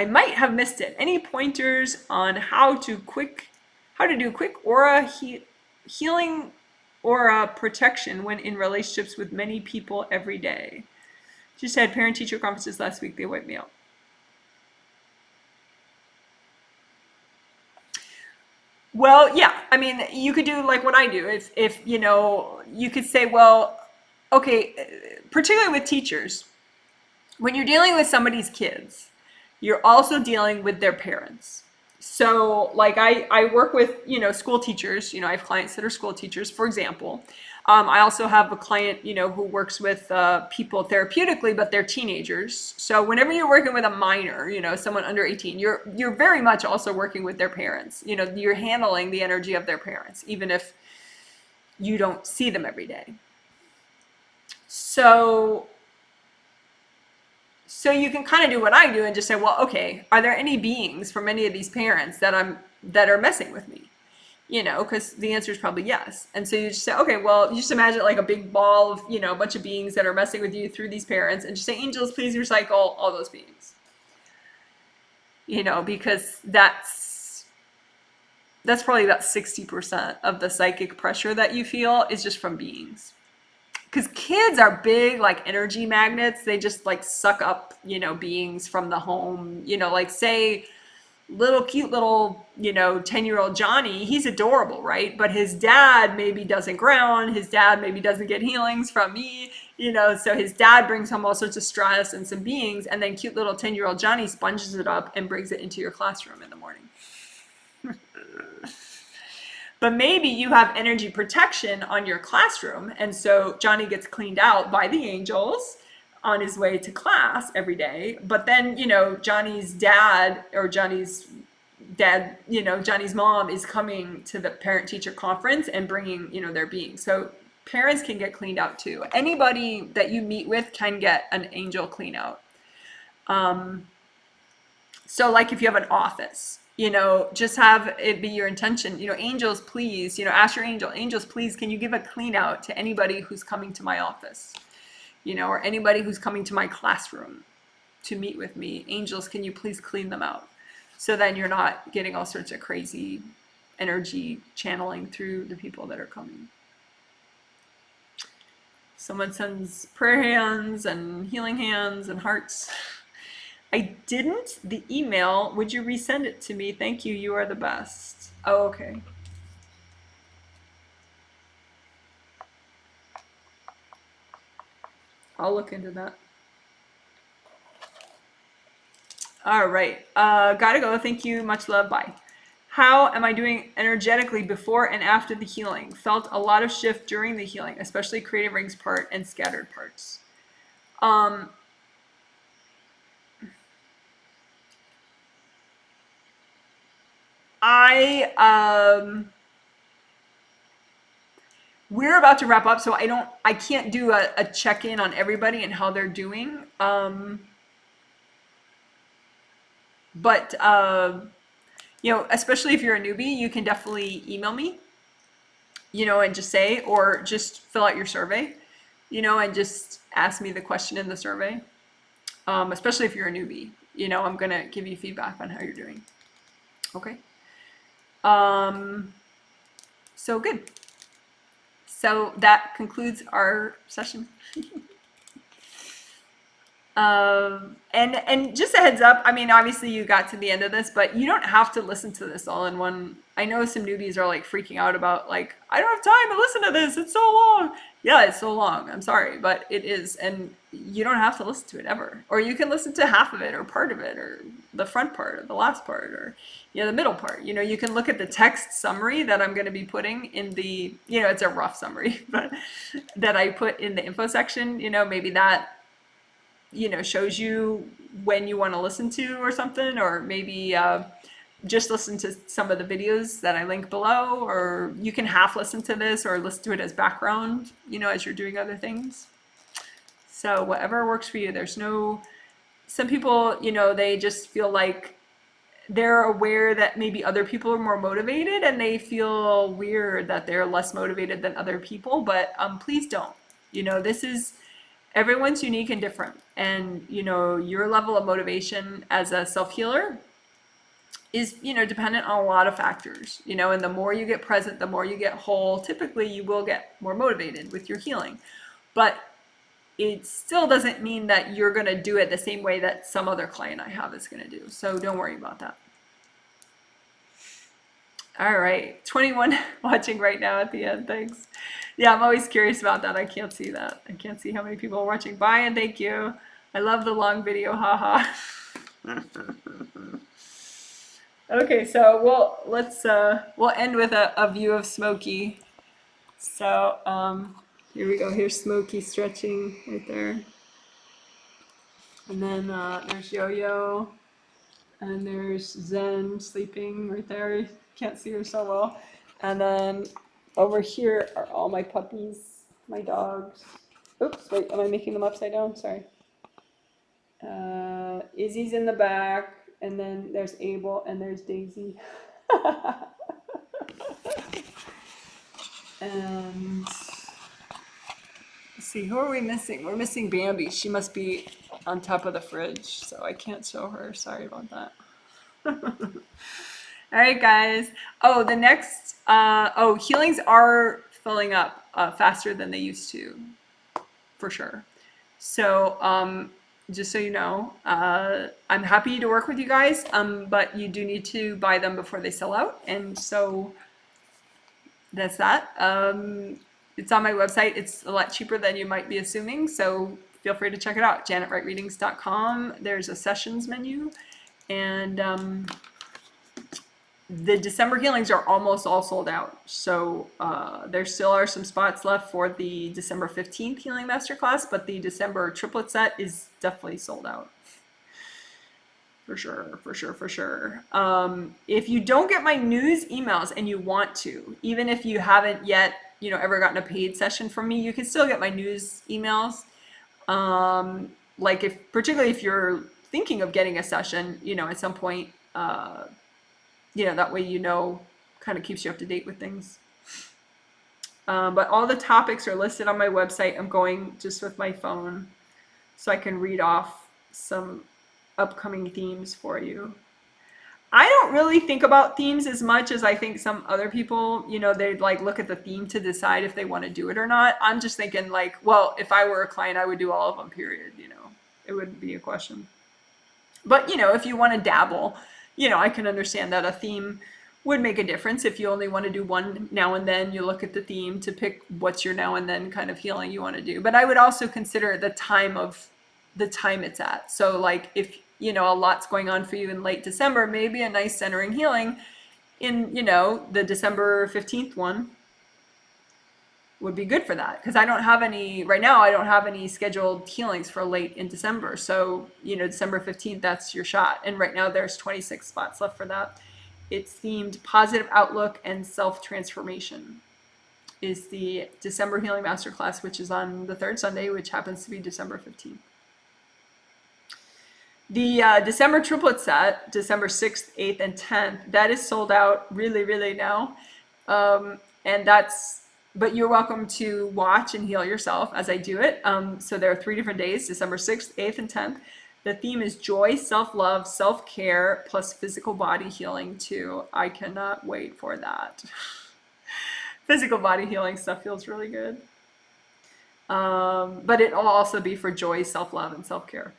might have missed it. Any pointers on how to do quick aura healing or protection when in relationships with many people every day? Just had parent-teacher conferences last week. They wiped me out. Well, yeah. I mean, you could do like what I do. If you could say, well, okay, particularly with teachers, when you're dealing with somebody's kids, you're also dealing with their parents. So like I work with, school teachers, I have clients that are school teachers, for example. I also have a client, who works with people therapeutically, but they're teenagers. So whenever you're working with a minor, someone under 18, you're very much also working with their parents. You're handling the energy of their parents, even if you don't see them every day. So you can kind of do what I do and just say, well, okay, are there any beings from any of these parents that are messing with me? Because the answer is probably yes. And so you just say, okay, well, you just imagine like a big ball of, a bunch of beings that are messing with you through these parents, and just say, angels, please recycle all those beings. Because that's probably about 60% of the psychic pressure that you feel is just from beings. Because kids are big, like energy magnets. They just like suck up, beings from the home. Like say, cute little, 10-year-old Johnny, he's adorable, right? But his dad maybe doesn't ground. His dad maybe doesn't get healings from me, so his dad brings home all sorts of stress and some beings. And then cute little 10-year-old Johnny sponges it up and brings it into your classroom in the morning. But maybe you have energy protection on your classroom, and so Johnny gets cleaned out by the angels on his way to class every day. But then, Johnny's dad or Johnny's dad, Johnny's mom is coming to the parent teacher conference and bringing, their being. So parents can get cleaned out too. Anybody that you meet with can get an angel clean out. So like if you have an office, just have it be your intention, angels, please, ask your angels, please, can you give a clean out to anybody who's coming to my office, or anybody who's coming to my classroom to meet with me. Angels, can you please clean them out? So then you're not getting all sorts of crazy energy channeling through the people that are coming. Someone sends prayer hands and healing hands and hearts. I didn't. The email, would you resend it to me? Thank you. You are the best. Oh, okay. I'll look into that. All right. Gotta go. Thank you. Much love. Bye. How am I doing energetically before and after the healing? Felt a lot of shift during the healing, especially creative rings part and scattered parts. We're about to wrap up, so I can't do a check-in on everybody and how they're doing. But especially if you're a newbie, you can definitely email me, and just say, or just fill out your survey, and just ask me the question in the survey. Especially if you're a newbie, I'm gonna give you feedback on how you're doing. Okay. So good. So that concludes our session. And just a heads up, I mean, obviously you got to the end of this, but you don't have to listen to this all in one. I know some newbies are like freaking out about like, I don't have time to listen to this. It's so long. Yeah, it's so long. I'm sorry, but it is. And you don't have to listen to it ever. Or you can listen to half of it or part of it or the front part or the last part or the middle part. You can look at the text summary that I'm going to be putting in the, it's a rough summary, but that I put in the info section, maybe that shows you when you want to listen to or something, or maybe just listen to some of the videos that I link below, or you can half listen to this or listen to it as background, as you're doing other things. So whatever works for you. Some people, they just feel like they're aware that maybe other people are more motivated and they feel weird that they're less motivated than other people, but please don't. Everyone's unique and different, and your level of motivation as a self-healer is dependent on a lot of factors, and the more you get present, the more you get whole, typically you will get more motivated with your healing. But it still doesn't mean that you're going to do it the same way that some other client I have is going to do, so don't worry about that. All right, 21 watching right now at the end. Thanks. Yeah, I'm always curious about that. I can't see that. I can't see how many people are watching. Bye and thank you. I love the long video. Haha. Okay, so we'll end with a view of Smokey. So here we go. Here's Smokey stretching right there, and then there's Yo-Yo, and there's Zen sleeping right there. Can't see her so well. And then over here are all my puppies, my dogs. Oops, wait, am I making them upside down? Sorry. Izzy's in the back, and then there's Abel, and there's Daisy. And let's see, who are we missing? We're missing Bambi. She must be on top of the fridge, so I can't show her. Sorry about that. All right, guys. Oh, the next, healings are filling up faster than they used to, for sure. So just so you know, I'm happy to work with you guys, but you do need to buy them before they sell out. And so that's that. It's on my website. It's a lot cheaper than you might be assuming. So feel free to check it out. JanetWrightReadings.com. There's a sessions menu. And the December healings are almost all sold out. So there still are some spots left for the December 15th Healing Masterclass, but the December triplet set is definitely sold out. For sure, for sure, for sure. If you don't get my news emails and you want to, even if you haven't yet, ever gotten a paid session from me, you can still get my news emails. Like particularly if you're thinking of getting a session, at some point, that way, kind of keeps you up to date with things. But all the topics are listed on my website. I'm going just with my phone so I can read off some upcoming themes for you. I don't really think about themes as much as I think some other people, they'd like look at the theme to decide if they want to do it or not. I'm just thinking like, well, if I were a client, I would do all of them, period. It wouldn't be a question. But, if you want to dabble, I can understand that a theme would make a difference. If you only want to do one now and then, you look at the theme to pick what's your now and then kind of healing you want to do. But I would also consider the time it's at. So like if, a lot's going on for you in late December, maybe a nice centering healing in, the December 15th one would be good for that. Because right now I don't have any scheduled healings for late in December. So, December 15th, that's your shot. And right now there's 26 spots left for that. It's themed Positive Outlook and Self-Transformation is the December Healing Masterclass, which is on the third Sunday, which happens to be December 15th. The December triplet set, December 6th, 8th, and 10th, that is sold out really, really now. But you're welcome to watch and heal yourself as I do it. So there are 3 different days, December 6th, 8th, and 10th. The theme is joy, self-love, self-care, plus physical body healing too. I cannot wait for that. Physical body healing stuff feels really good. But it'll also be for joy, self-love, and self-care.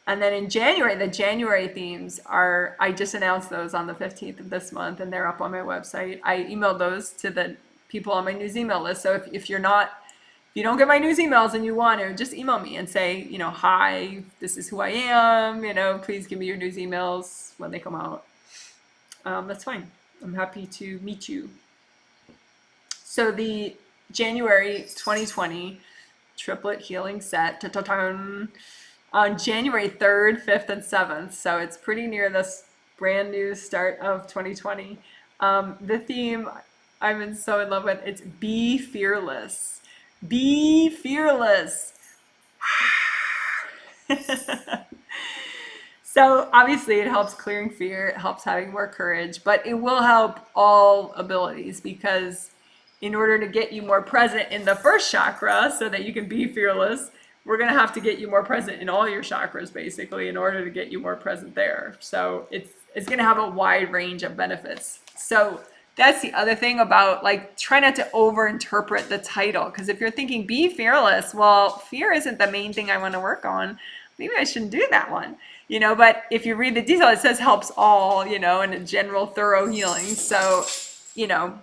And then in January, the January themes I just announced those on the 15th of this month, and they're up on my website. I emailed those to the people on my news email list. So if you don't get my news emails and you want to, just email me and say, hi, this is who I am, please give me your news emails when they come out. That's fine. I'm happy to meet you. So the January 2020 triplet healing set, on January 3rd, 5th, and 7th. So it's pretty near this brand new start of 2020. The theme I'm so in love with, it's Be Fearless. Be fearless. So obviously it helps clearing fear, it helps having more courage, but it will help all abilities because in order to get you more present in the first chakra so that you can be fearless, we're going to have to get you more present in all your chakras, basically, in order to get you more present there. So it's going to have a wide range of benefits. So that's the other thing about, like, try not to overinterpret the title. Because if you're thinking, be fearless, well, fear isn't the main thing I want to work on. Maybe I shouldn't do that one. But if you read the detail, it says helps all, and a general thorough healing. So, it'll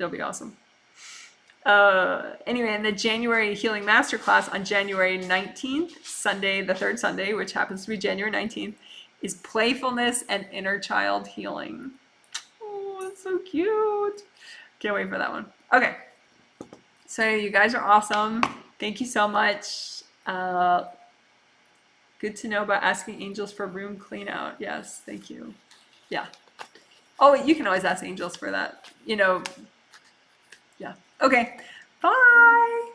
be awesome. Anyway, in the January Healing Masterclass on January 19th, Sunday, the third Sunday, which happens to be January 19th, is playfulness and inner child healing. Oh, that's so cute. Can't wait for that one. Okay. So you guys are awesome. Thank you so much. Good to know about asking angels for room clean out. Yes, thank you. Yeah. Oh, you can always ask angels for that. Yeah. Okay. Bye.